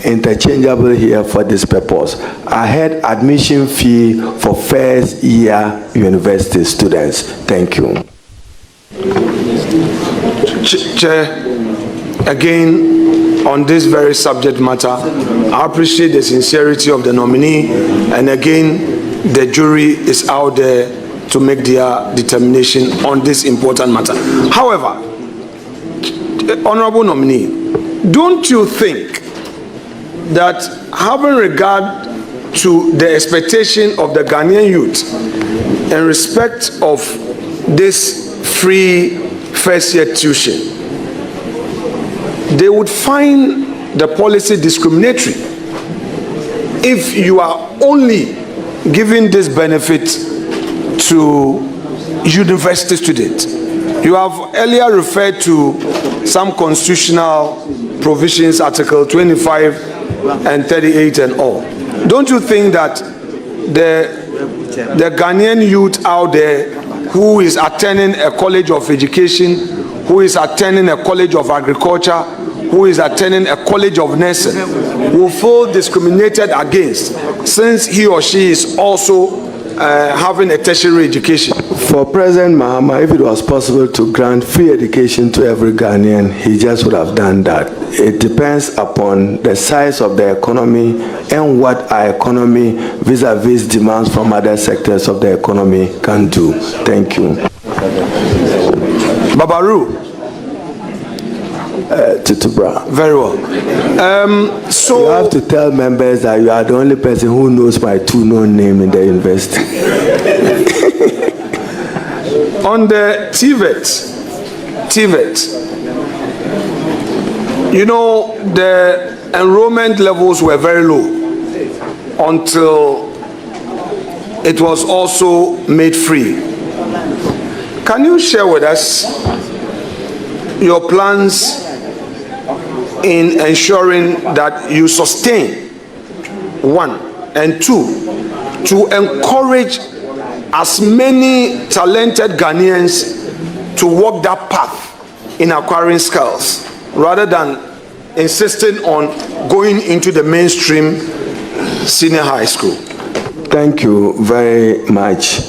interchangeable here for this purpose. I had admission fee for first year university students. Thank you. Chair, again, on this very subject matter, I appreciate the sincerity of the nominee, and again, the jury is out there to make their determination on this important matter. However, honorable nominee, don't you think that having regard to the expectation of the Ghanaian youth in respect of this free first year tuition, they would find the policy discriminatory if you are only giving this benefit to university students? You have earlier referred to some constitutional provisions, Article 25 and 38 and all. Don't you think that the Ghanaian youth out there who is attending a college of education, who is attending a college of agriculture, who is attending a college of nursing, will feel discriminated against since he or she is also having a tertiary education? For President Mahama, if it was possible to grant free education to every Ghanaian, he just would have done that. It depends upon the size of the economy and what our economy vis-a-vis demands from other sectors of the economy can do. Thank you. Babaru. Tutubra. Very well. So you have to tell members that you are the only person who knows my two known name in the university. On the TVET, you know, the enrollment levels were very low until it was also made free. Can you share with us your plans in ensuring that you sustain, one, and two, to encourage as many talented Ghanaians to walk that path in acquiring skills, rather than insisting on going into the mainstream senior high school? Thank you very much.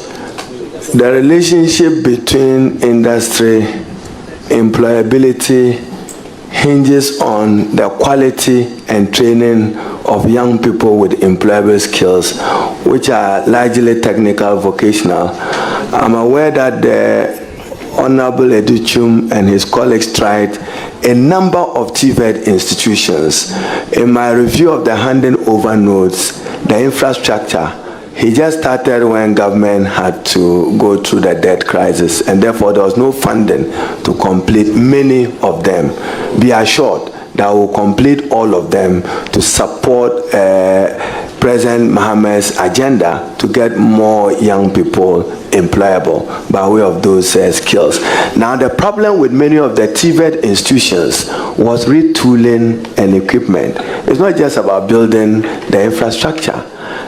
The relationship between industry, employability, hinges on the quality and training of young people with employable skills, which are largely technical, vocational. I'm aware that the Honorable Iddrisu and his colleagues tried a number of TVET institutions. In my review of the handing over notes, the infrastructure, he just started when government had to go through the debt crisis, and therefore there was no funding to complete many of them. Be assured that we'll complete all of them to support President Mahama's agenda to get more young people employable by way of those skills. Now, the problem with many of the TVET institutions was retooling and equipment. It's not just about building the infrastructure.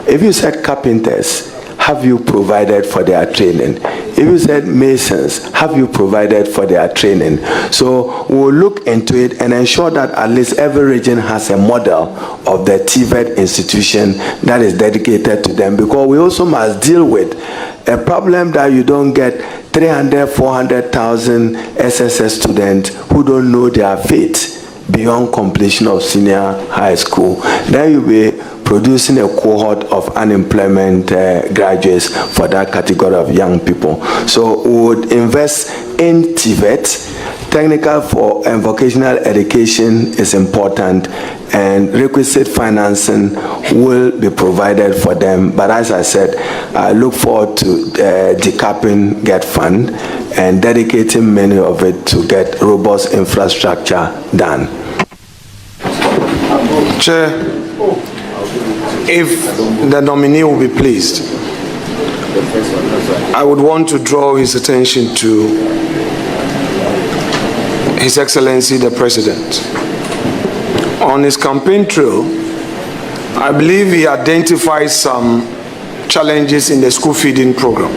If you said carpenters, have you provided for their training? If you said masons, have you provided for their training? So we'll look into it and ensure that at least every region has a model of the TVET institution that is dedicated to them, because we also must deal with a problem that you don't get 300, 400,000 SSS students who don't know their fate beyond completion of senior high school. Then you'll be producing a cohort of unemployment graduates for that category of young people. So we would invest in TVET. Technical and vocational education is important, and requisite financing will be provided for them. But as I said, I look forward to decapping GETFund and dedicating many of it to get robust infrastructure done. Chair, if the nominee will be pleased, I would want to draw his attention to His Excellency the President. on his campaign trail, I believe he identified some challenges in the school feeding program.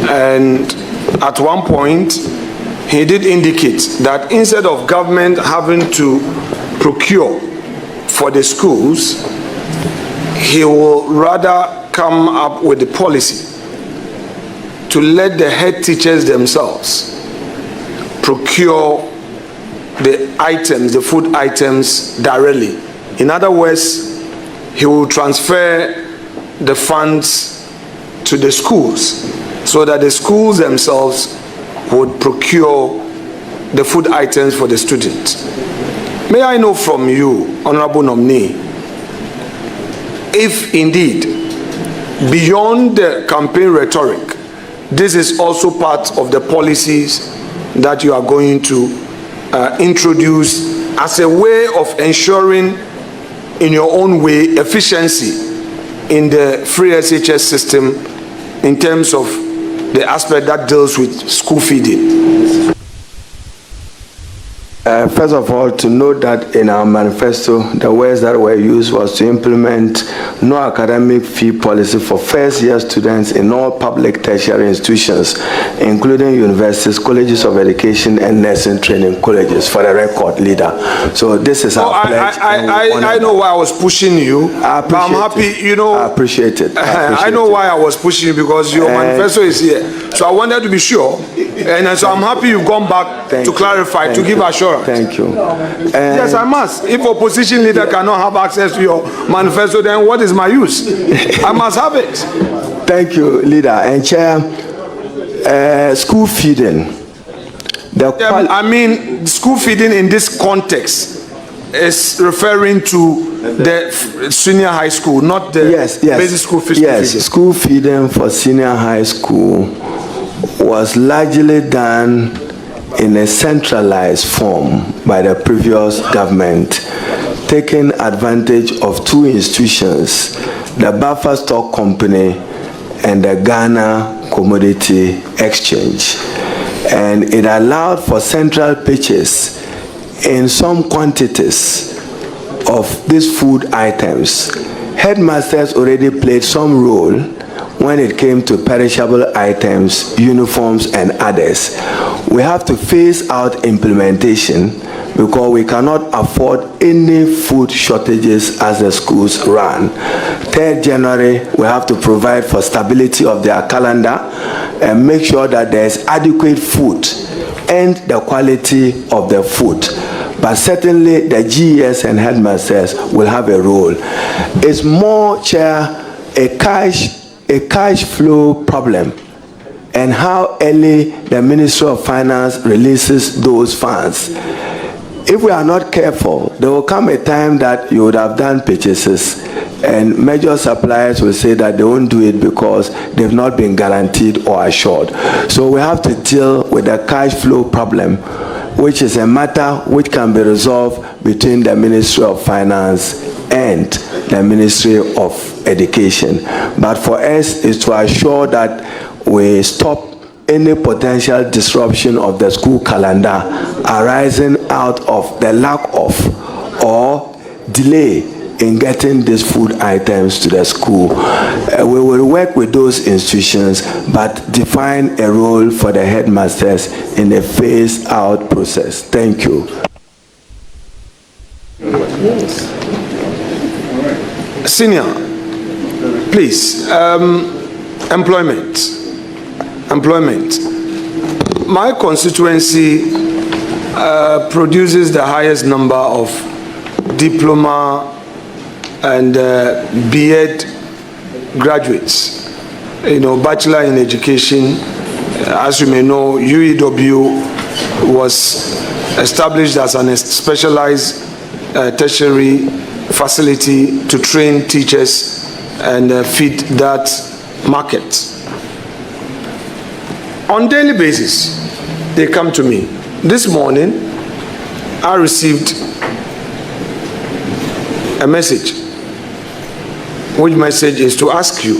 And at one point, he did indicate that instead of government having to procure for the schools, he will rather come up with the policy to let the head teachers themselves procure the items, the food items directly. In other words, he will transfer the funds to the schools so that the schools themselves would procure the food items for the students. May I know from you, Honorable Nominee, if indeed, beyond the campaign rhetoric, this is also part of the policies that you are going to introduce as a way of ensuring, in your own way, efficiency in the free SHS system in terms of the aspect that deals with school feeding. First of all, to note that in our manifesto, the words that were used was to implement no academic fee policy for first-year students in all public tertiary institutions, including universities, colleges of education, and nursing training colleges, for the record, leader. So this is our pledge. I know why I was pushing you, but I'm happy, you know. I appreciate it. I know why I was pushing you, because your manifesto is here. So I wanted to be sure, and so I'm happy you've gone back to clarify, to give assurance. Thank you. Yes, I must. If opposition leader cannot have access to your manifesto, then what is my use? I must have it. Thank you, leader. And chair, school feeding. I mean, school feeding in this context is referring to the senior high school, not the basic school feeding. Yes, school feeding for senior high school was largely done in a centralized form by the previous government, taking advantage of two institutions, the Buffer Stock Company and the Ghana Commodity Exchange. And it allowed for central pitches in some quantities of these food items. Headmasters already played some role when it came to perishable items, uniforms, and others. We have to phase out implementation because we cannot afford any food shortages as the schools run. 3rd January, we have to provide for stability of their calendar and make sure that there is adequate food and the quality of the food. But certainly the GES and headmasters will have a role. It's more, Chair, a cash flow problem, and how early the Ministry of Finance releases those funds. If we are not careful, there will come a time that you would have done purchases and major suppliers will say that they won't do it because they've not been guaranteed or assured. So we have to deal with the cash flow problem, which is a matter which can be resolved between the Ministry of Finance and the Ministry of Education. But for us is to assure that we stop any potential disruption of the school calendar arising out of the lack of or delay in getting these food items to the school. We will work with those institutions, but define a role for the headmasters in a phased-out process. Thank you. Senior, please, employment. My constituency produces the highest number of diploma and B.Ed graduates, bachelor in education. As you may know, UEW was established as a specialized tertiary facility to train teachers and feed that market. On daily basis, they come to me. This morning, I received a message, which message is to ask you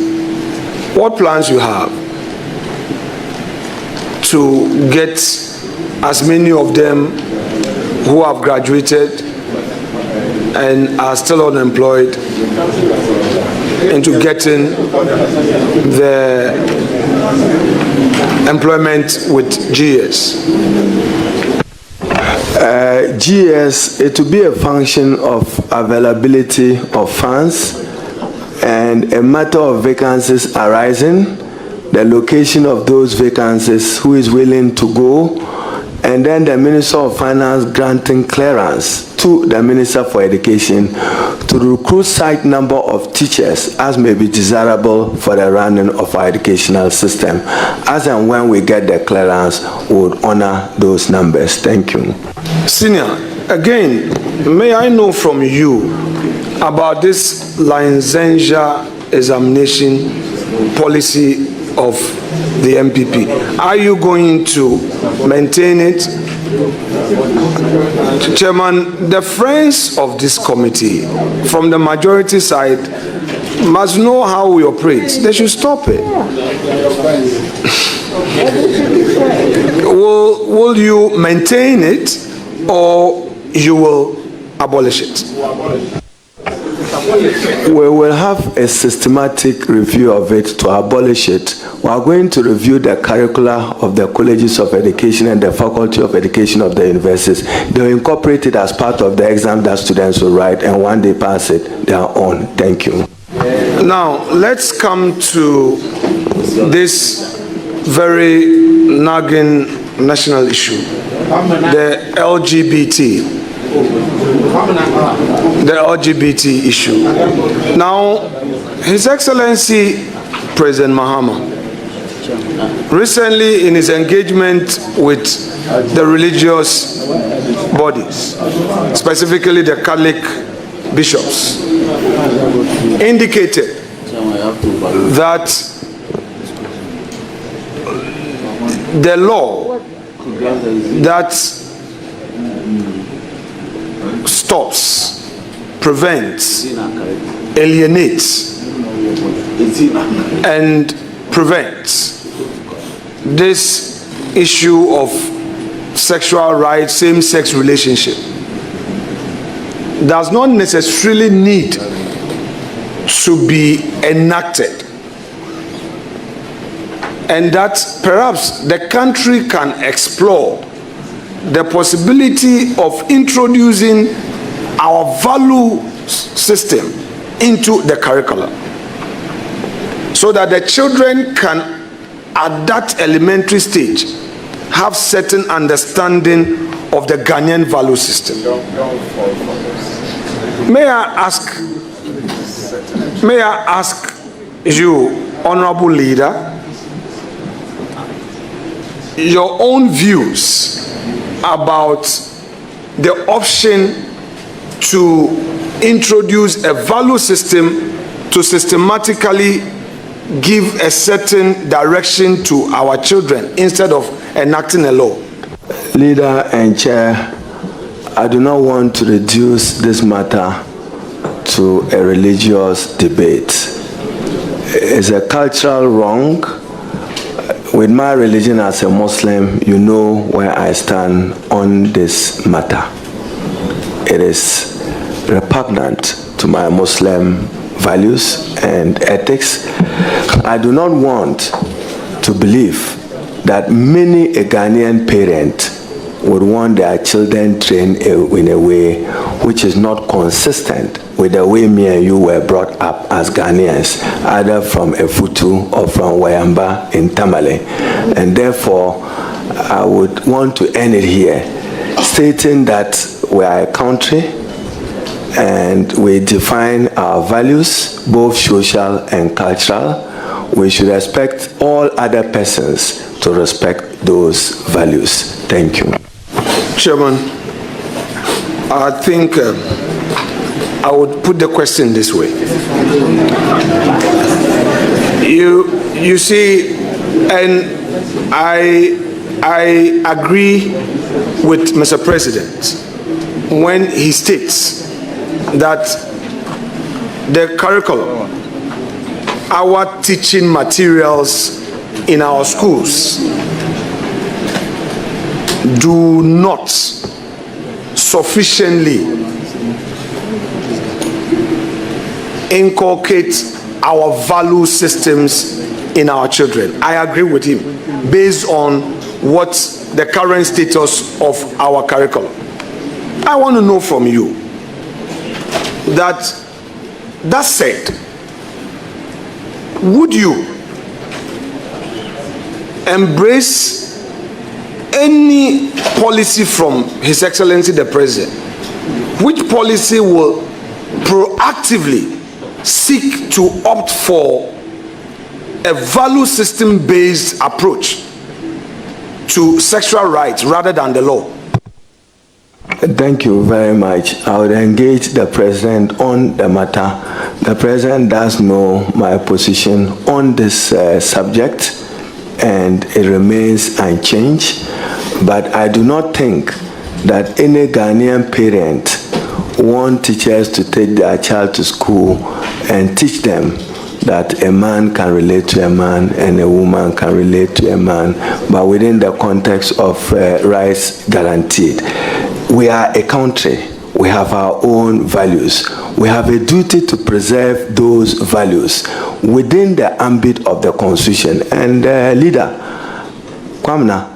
what plans you have to get as many of them who have graduated and are still unemployed into getting the employment with GS? GS, it will be a function of availability of funds and a matter of vacancies arising, the location of those vacancies, who is willing to go, and then the Minister of Finance granting clearance to the Minister for Education to recruit such number of teachers as may be desirable for the running of our educational system. As and when we get the clearance, we would honor those numbers. Thank you. Senior, again, may I know from you about this licensure examination policy of the MPP? Are you going to maintain it? Chairman, the friends of this committee from the majority side must know how we operate. They should stop it. Will you maintain it or you will abolish it? We will have a systematic review of it to abolish it. We are going to review the curricula of the colleges of education and the faculty of education of the universities. They will incorporate it as part of the exam that students will write, and when they pass it, they are on. Thank you. Now, let's come to this very nagging national issue, the LGBT. The LGBT issue. Now, His Excellency President Mahama, recently in his engagement with the religious bodies, specifically the Catholic bishops, indicated that the law that stops, prevents, alienates, and prevents this issue of sexual rights, same-sex relationship does not necessarily need to be enacted, and that perhaps the country can explore the possibility of introducing our value system into the curriculum so that the children can, at that elementary stage, have certain understanding of the Ghanaian value system. May I ask you, Honorable Leader, your own views about the option to introduce a value system to systematically give a certain direction to our children instead of enacting a law? Leader and Chair, I do not want to reduce this matter to a religious debate. It's a cultural wrong. With my religion as a Muslim, you know where I stand on this matter. It is repugnant to my Muslim values and ethics. I do not want to believe that many a Ghanaian parent would want their children trained in a way which is not consistent with the way me and you were brought up as Ghanaians, either from Efutu or from Wayamba in Tamale. And therefore, I would want to end it here, stating that we are a country and we define our values, both social and cultural. We should expect all other persons to respect those values. Thank you. Chairman, I think I would put the question this way. You see, and I agree with Mr. President when he states that the curriculum, our teaching materials in our schools do not sufficiently inculcate our value systems in our children. I agree with him based on what the current status of our curriculum. I want to know from you that said, would you embrace any policy from His Excellency the President, which policy will proactively seek to opt for a value system based approach to sexual rights rather than the law? Thank you very much. I would engage the President on the matter. The President does know my position on this subject, and it remains unchanged. But I do not think that any Ghanaian parent want teachers to take their child to school and teach them that a man can relate to a man and a woman can relate to a man, but within the context of rights guaranteed. We are a country. We have our own values. We have a duty to preserve those values within the ambit of the Constitution. And Leader Kwamna,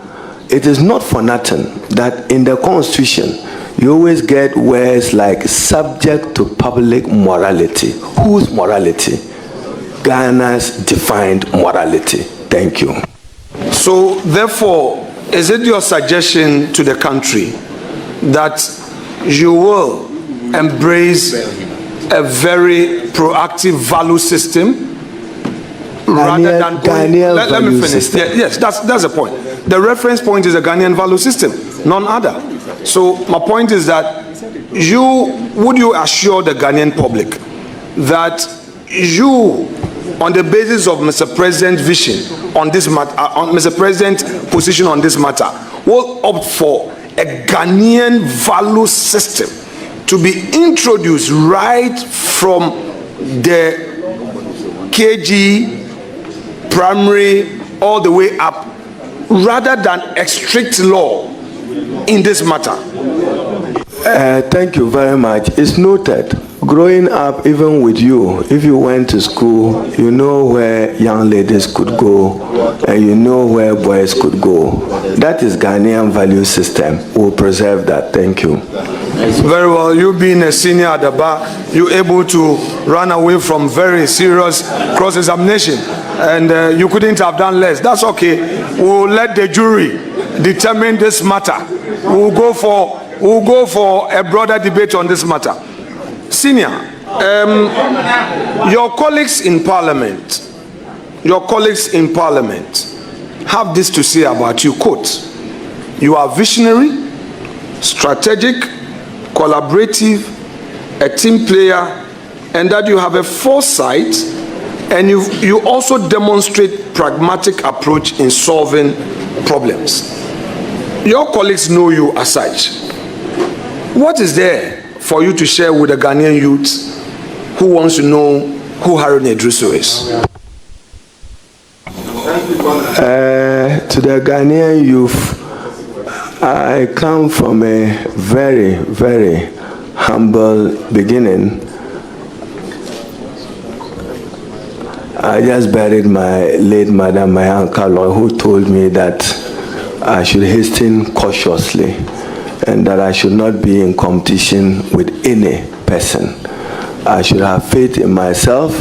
it is not for nothing that in the Constitution you always get words like subject to public morality. Whose morality? Ghana's defined morality. Thank you. So therefore, is it your suggestion to the country that you will embrace a very proactive value system rather than Ghanaian let me finish. system. Yes, that's the point. The reference point is a Ghanaian value system, none other. So my point is that would you assure the Ghanaian public that you, on the basis of Mr. President's vision on this matter, on Mr. President's position on this matter, will opt for a Ghanaian value system to be introduced right from the KG, primary, all the way up, rather than a strict law in this matter? Thank you very much. It's noted. Growing up, even with you, if you went to school, you know where young ladies could go and you know where boys could go. That is Ghanaian value system. We'll preserve that. Thank you. Very well. You being a senior at the bar, you're able to run away from very serious cross-examination, and you couldn't have done less. That's okay. We'll let the jury determine this matter. We'll go for a broader debate on this matter. Senior, your colleagues in Parliament have this to say about you, quote, you are visionary, strategic, collaborative, a team player, and that you have a foresight, and you also demonstrate pragmatic approach in solving problems. Your colleagues know you as such. What is there for you to share with the Ghanaian youth who wants to know who Haruna Iddrisu is? To the Ghanaian youth, I come from a very, very humble beginning. I just buried my late mother, my uncle, who told me that I should hasten cautiously and that I should not be in competition with any person. I should have faith in myself.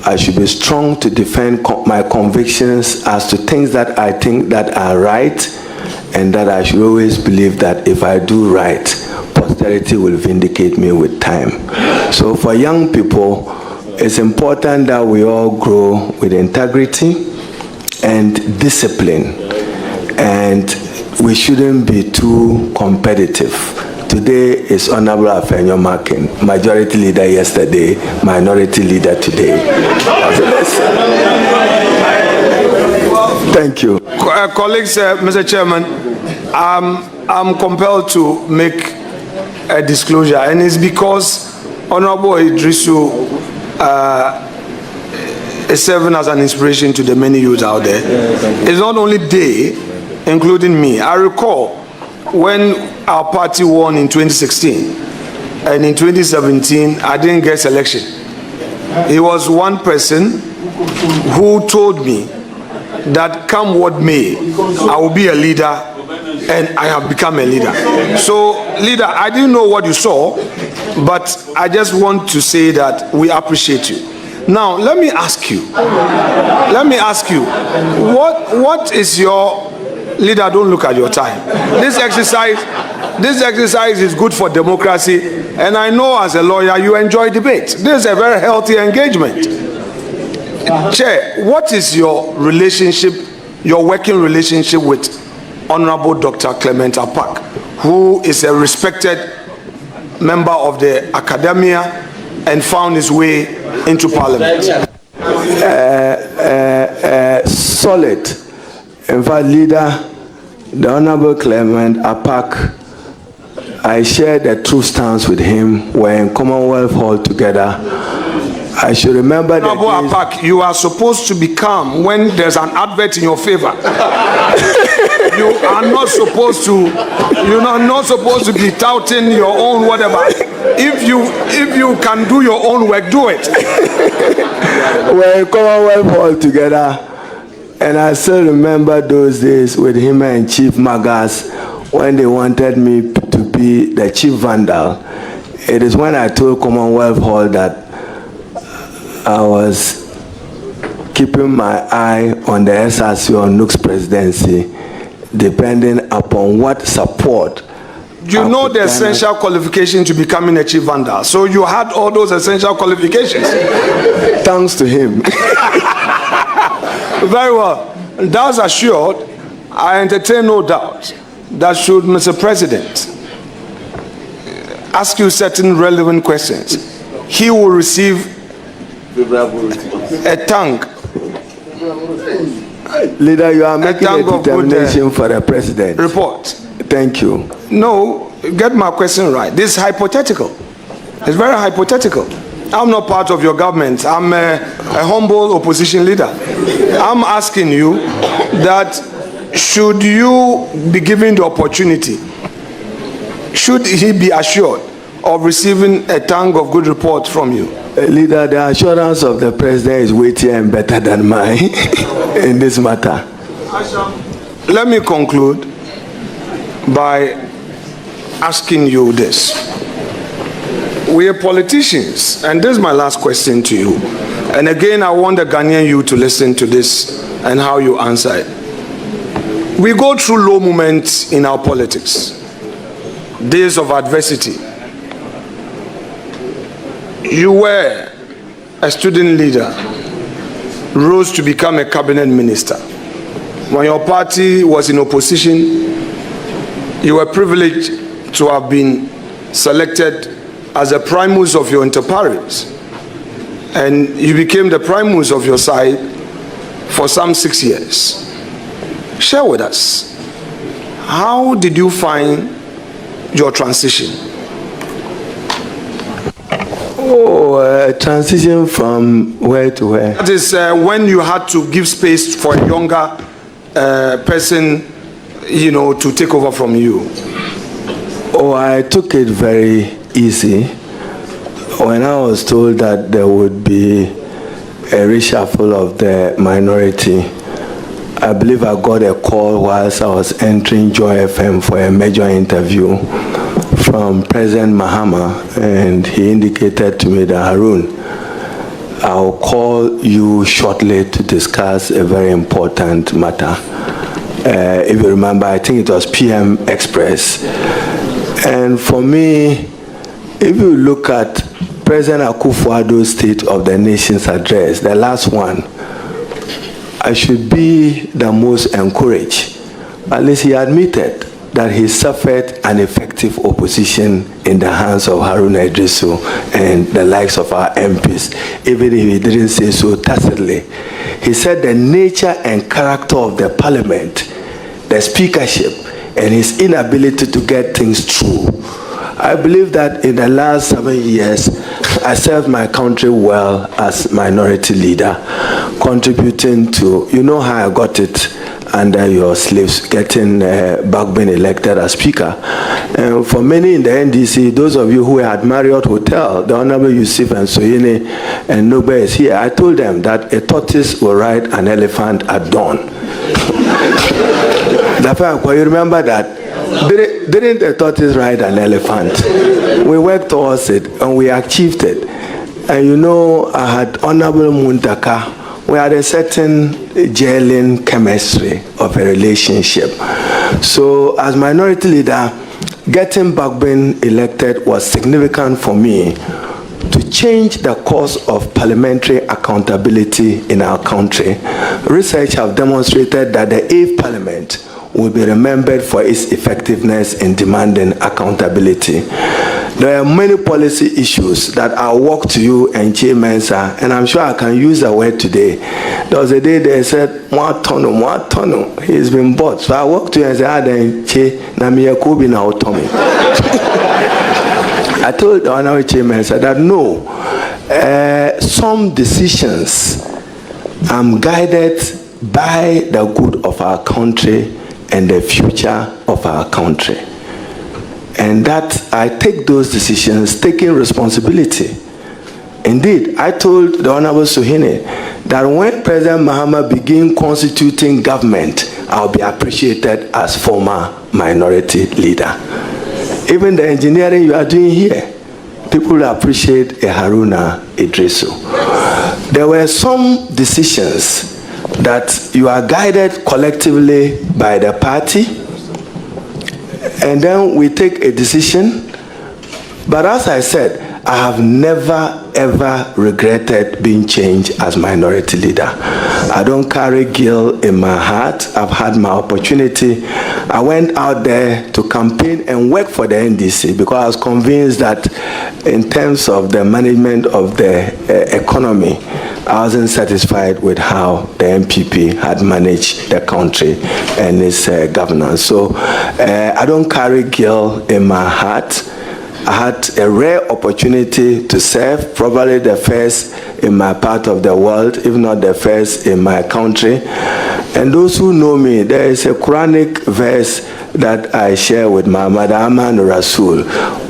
I should be strong to defend my convictions as to things that I think that are right, and that I should always believe that if I do right, posterity will vindicate me with time. So for young people, it's important that we all grow with integrity and discipline, and we shouldn't be too competitive. Today is Honorable Afenyo Makin, majority leader yesterday, minority leader today. Thank you. Colleagues, Mr. Chairman, I'm compelled to make a disclosure, and it's because Honorable Iddrisu is serving as an inspiration to the many youths out there. It's not only they, including me. I recall when our party won in 2016, and in 2017, I didn't get selection. He was one person who told me that come what may, I will be a leader, and I have become a leader. So, leader, I didn't know what you saw, but I just want to say that we appreciate you. Now, let me ask you, what is your, leader, don't look at your time. This exercise is good for democracy, and I know as a lawyer you enjoy debate. This is a very healthy engagement. Chair, what is your relationship, your working relationship with Honorable Dr. Clement Apak, who is a respected member of the academia and found his way into parliament? Solid. In fact, leader, the Honorable Clement Apak, I shared a true stance with him. We're in Commonwealth Hall together. I should remember that. Honorable Apak, you are supposed to be calm when there's an advert in your favor. You are not supposed to. You're not supposed to be touting your own whatever. If you can do your own work, do it. We're in Commonwealth Hall together, and I still remember those days with him and Chief Magas when they wanted me to be the chief vandal. It is when I told Commonwealth Hall that I was keeping my eye on the SRC or Nook's presidency, depending upon what support. You know the essential qualification to becoming a chief vandal. So you had all those essential qualifications. Thanks to him. Very well. Thus assured, I entertain no doubt that should Mr. President ask you certain relevant questions, he will receive a tank. Leader, you are making a determination for the president. Report. Thank you. No, get my question right. This is hypothetical. It's very hypothetical. I'm not part of your government. I'm a humble opposition leader. I'm asking you that should you be given the opportunity, should he be assured of receiving a tank of good report from you? Leader, the assurance of the president is weightier and better than mine in this matter. Let me conclude by asking you this. We are politicians, and this is my last question to you. And again, I want the Ghanaian youth to listen to this and how you answer it. We go through low moments in our politics, days of adversity. You were a student leader, rose to become a cabinet minister. When your party was in opposition, you were privileged to have been selected as a primus of your inter-pares, and you became the primus of your side for some 6 years. Share with us, how did you find your transition? Transition from where to where? That is when you had to give space for a younger person, to take over from you. I took it very easy. When I was told that there would be a reshuffle of the minority, I believe I got a call whilst I was entering Joy FM for a major interview from President Mahama, and he indicated to me that, Harun, I'll call you shortly to discuss a very important matter. If you remember, I think it was PM Express. And for me, if you look at President Akufo-Addo's State of the Nation's address, the last one, I should be the most encouraged. At least he admitted that he suffered an effective opposition in the hands of Haruna Iddrisu and the likes of our MPs, even if he didn't say so tacitly. He said the nature and character of the parliament, the speakership, and his inability to get things through. I believe that in the last 7 years, I served my country well as minority leader, contributing to, you know how I got it. under your slaves, getting Bagbin elected as speaker. And for many in the NDC, those of you who were at Marriott Hotel, the Honorable Yusuf and Soyene and Nobe is here, I told them that a tortoise will ride an elephant at dawn. You remember that? Didn't a tortoise ride an elephant? We worked towards it and we achieved it. And you know, I had Honorable Muntaka. We had a certain gelling chemistry of a relationship. So as minority leader, getting Bagbin elected was significant for me to change the course of parliamentary accountability in our country. Research have demonstrated that the 8th Parliament will be remembered for its effectiveness in demanding accountability. There are many policy issues that I'll walk to you and Che Mensa, and I'm sure I can use the word today. There was a day they said, Mwatono, he's been bought. So I walked to you and said, Che, Namiyakubi na Otomi. I told the Honorable Che Mensa that no, some decisions I'm guided by the good of our country and the future of our country. And that I take those decisions taking responsibility. Indeed, I told the Honorable Sohine that when President Mahama begin constituting government, I'll be appreciated as former minority leader. Even the engineering you are doing here, people will appreciate a Haruna Iddrisu. There were some decisions that you are guided collectively by the party, and then we take a decision. But as I said, I have never ever regretted being changed as minority leader. I don't carry guilt in my heart. I've had my opportunity. I went out there to campaign and work for the NDC because I was convinced that in terms of the management of the economy, I wasn't satisfied with how the MPP had managed the country and its governance. So I don't carry guilt in my heart. I had a rare opportunity to serve, probably the first in my part of the world, if not the first in my country. And those who know me, there is a Quranic verse that I share with my mother, Aman Rasul.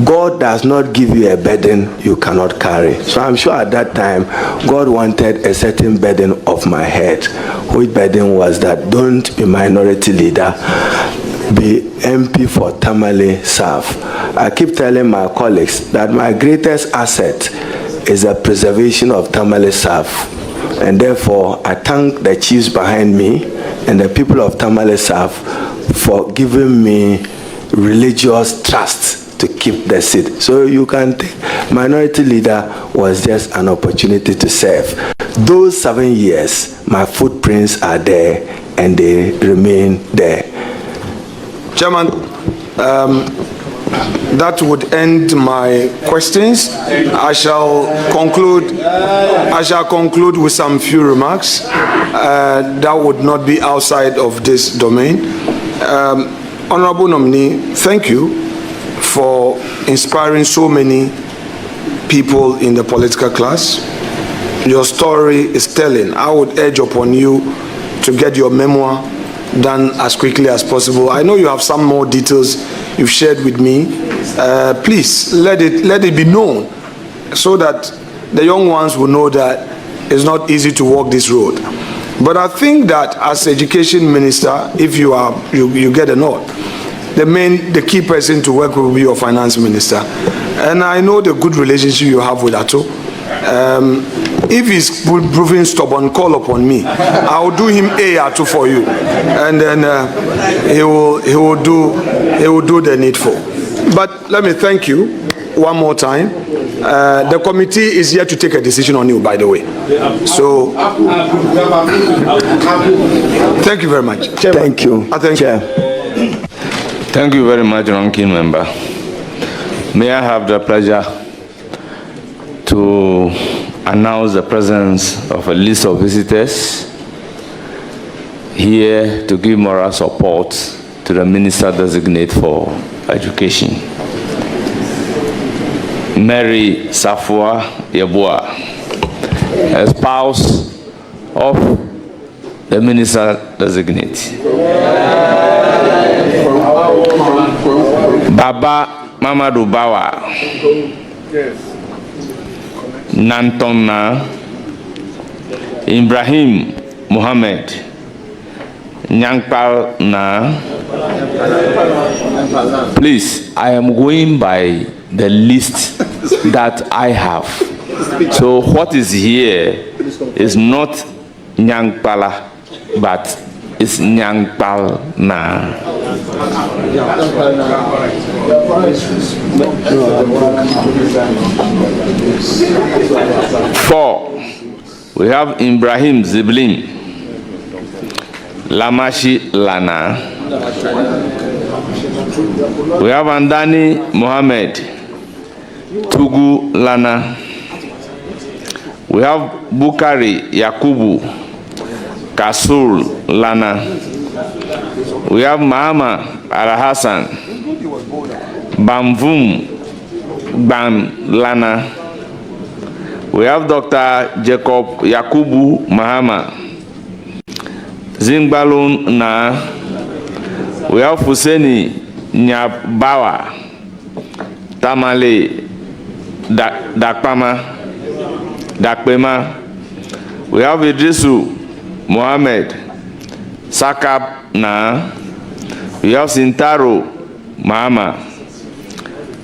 God does not give you a burden you cannot carry. So I'm sure at that time, God wanted a certain burden off my head. Which burden was that? Don't be minority leader. Be MP for Tamale South. I keep telling my colleagues that my greatest asset is the preservation of Tamale South. And therefore, I thank the chiefs behind me and the people of Tamale South for giving me religious trust to keep the seat. So you can think minority leader was just an opportunity to serve. Those 7 years, my footprints are there and they remain there. Chairman, that would end my questions. I shall conclude with some few remarks that would not be outside of this domain. Honorable nominee, thank you for inspiring so many people in the political class. Your story is telling. I would urge upon you to get your memoir done as quickly as possible. I know you have some more details you've shared with me. Please let it be known so that the young ones will know that it's not easy to walk this road. But I think that as education minister, if you get a nod, the key person to work with will be your finance minister. And I know the good relationship you have with Ato. If he's proving stubborn, call upon me. I will do him A2 for you, and then he will do the needful. But let me thank you one more time. The committee is here to take a decision on you, by the way. So thank you very much. Chairman. Thank you. Thank you. Thank you very much, ranking member. May I have the pleasure to announce the presence of a list of visitors here to give moral support to the Minister Designate for Education. Mary Safua Yeboah, a spouse of the minister designate. Baba Mamadou Bawa, Nantonna, Ibrahim Mohammed, Nyangpal Na. Please, I am going by the list that I have. So what is here is not Nyangpala, but it's Nyangpal Na. 4, we have Ibrahim Ziblin, Lamashi Lana. We have Andani Mohammed, Tugu Lana. We have Bukari Yakubu, Kasul Lana. We have Mahama Alhassan, Bamvum Ban Lana. We have Dr. Jacob Yakubu Mahama, Zingbalun Na. We have Fuseni Nyabawa, Tamale Dakpema. We have Iddrisu Mohammed, Sakab Na. We have Sintaro Mahama,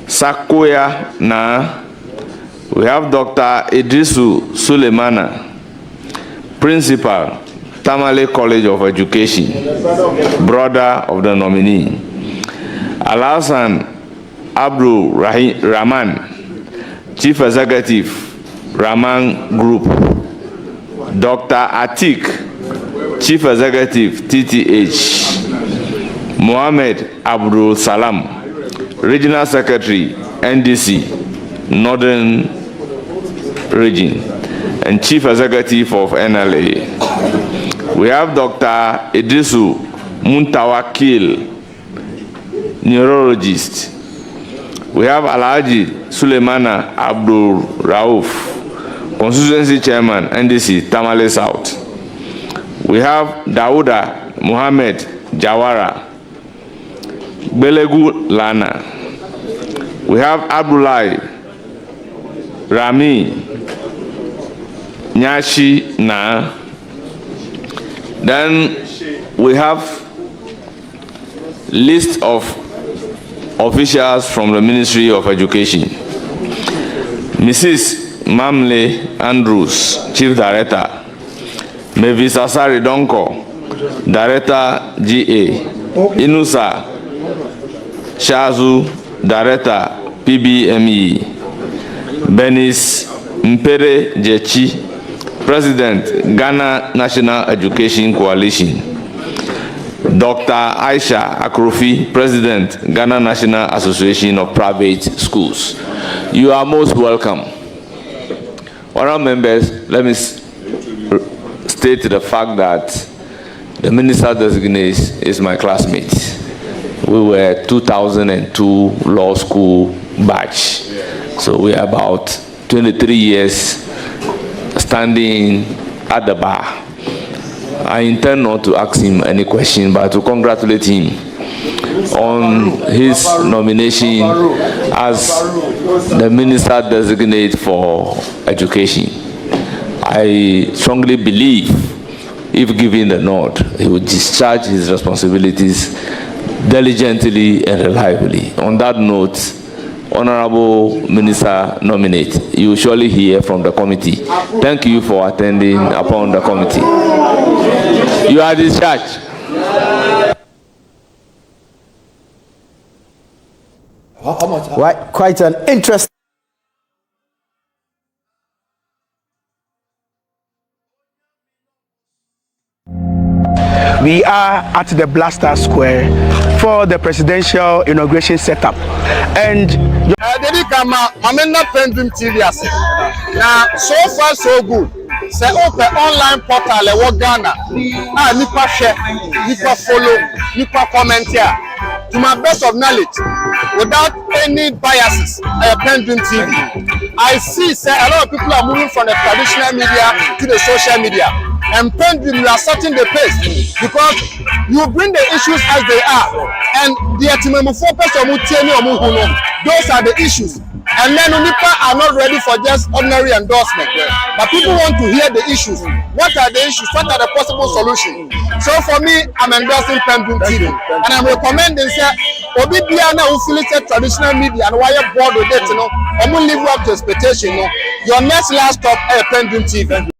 Sakoya Na. We have Dr. Iddrisu Sulemana, Principal, Tamale College of Education, brother of the nominee. Alhassan Abdul Rahman, Chief Executive, Rahman Group. Dr. Atik, Chief Executive, TTH. Mohammed Abdul Salam, Regional Secretary, NDC, Northern Region, and Chief Executive of NLA. We have Dr. Iddrisu Muntawakil, neurologist. We have Alhaji Suleimana Abdul Rauf, Constituency Chairman, NDC, Tamale South. We have Dauda Muhammad Jawara, Belegu Lana. We have Abdullah Rami Nyashi Na. Then we have list of officials from the Ministry of Education. Mrs. Mamle Andrews, Chief Director. Mavis Asari Donko, Director GA. Inusa Shazu, Director PBME. Benis Mpere Jechi, President, Ghana National Education Coalition. Dr. Aisha Akrofi, President, Ghana National Association of Private Schools. You are most welcome. Honourable members, let me state the fact that the minister designate is my classmate. We were 2002 law school batch. So we are about 23 years standing at the bar. I intend not to ask him any question, but to congratulate him on his nomination as the minister designate for education. I strongly believe, if given the nod, he will discharge his responsibilities diligently and reliably. On that note, Honorable Minister nominate, you will surely hear from the committee. Thank you for attending upon the committee. You are discharged. Quite an interesting. We are at the Blaster Square for the presidential inauguration setup, and PENDREAM TV now so far so good. Say open online portal e wo Ghana. Nipa share, nipa follow, nipa comment here. To my best of knowledge, without any biases, PENDREAM TV. I see say a lot of people are moving from the traditional media to the social media. and PENDREAM, you are setting the pace because you bring the issues as they are, and the those are the issues. And then UNIPA are not ready for just ordinary endorsement, but people want to hear the issues. What are the issues? What are the possible solutions? So for me, I'm endorsing PENDREAM TV, and I'm recommending say Obi Biana who feels traditional media and why you're bored with it, I'm gonna live up to expectation. Your next last stop, PENDREAM TV.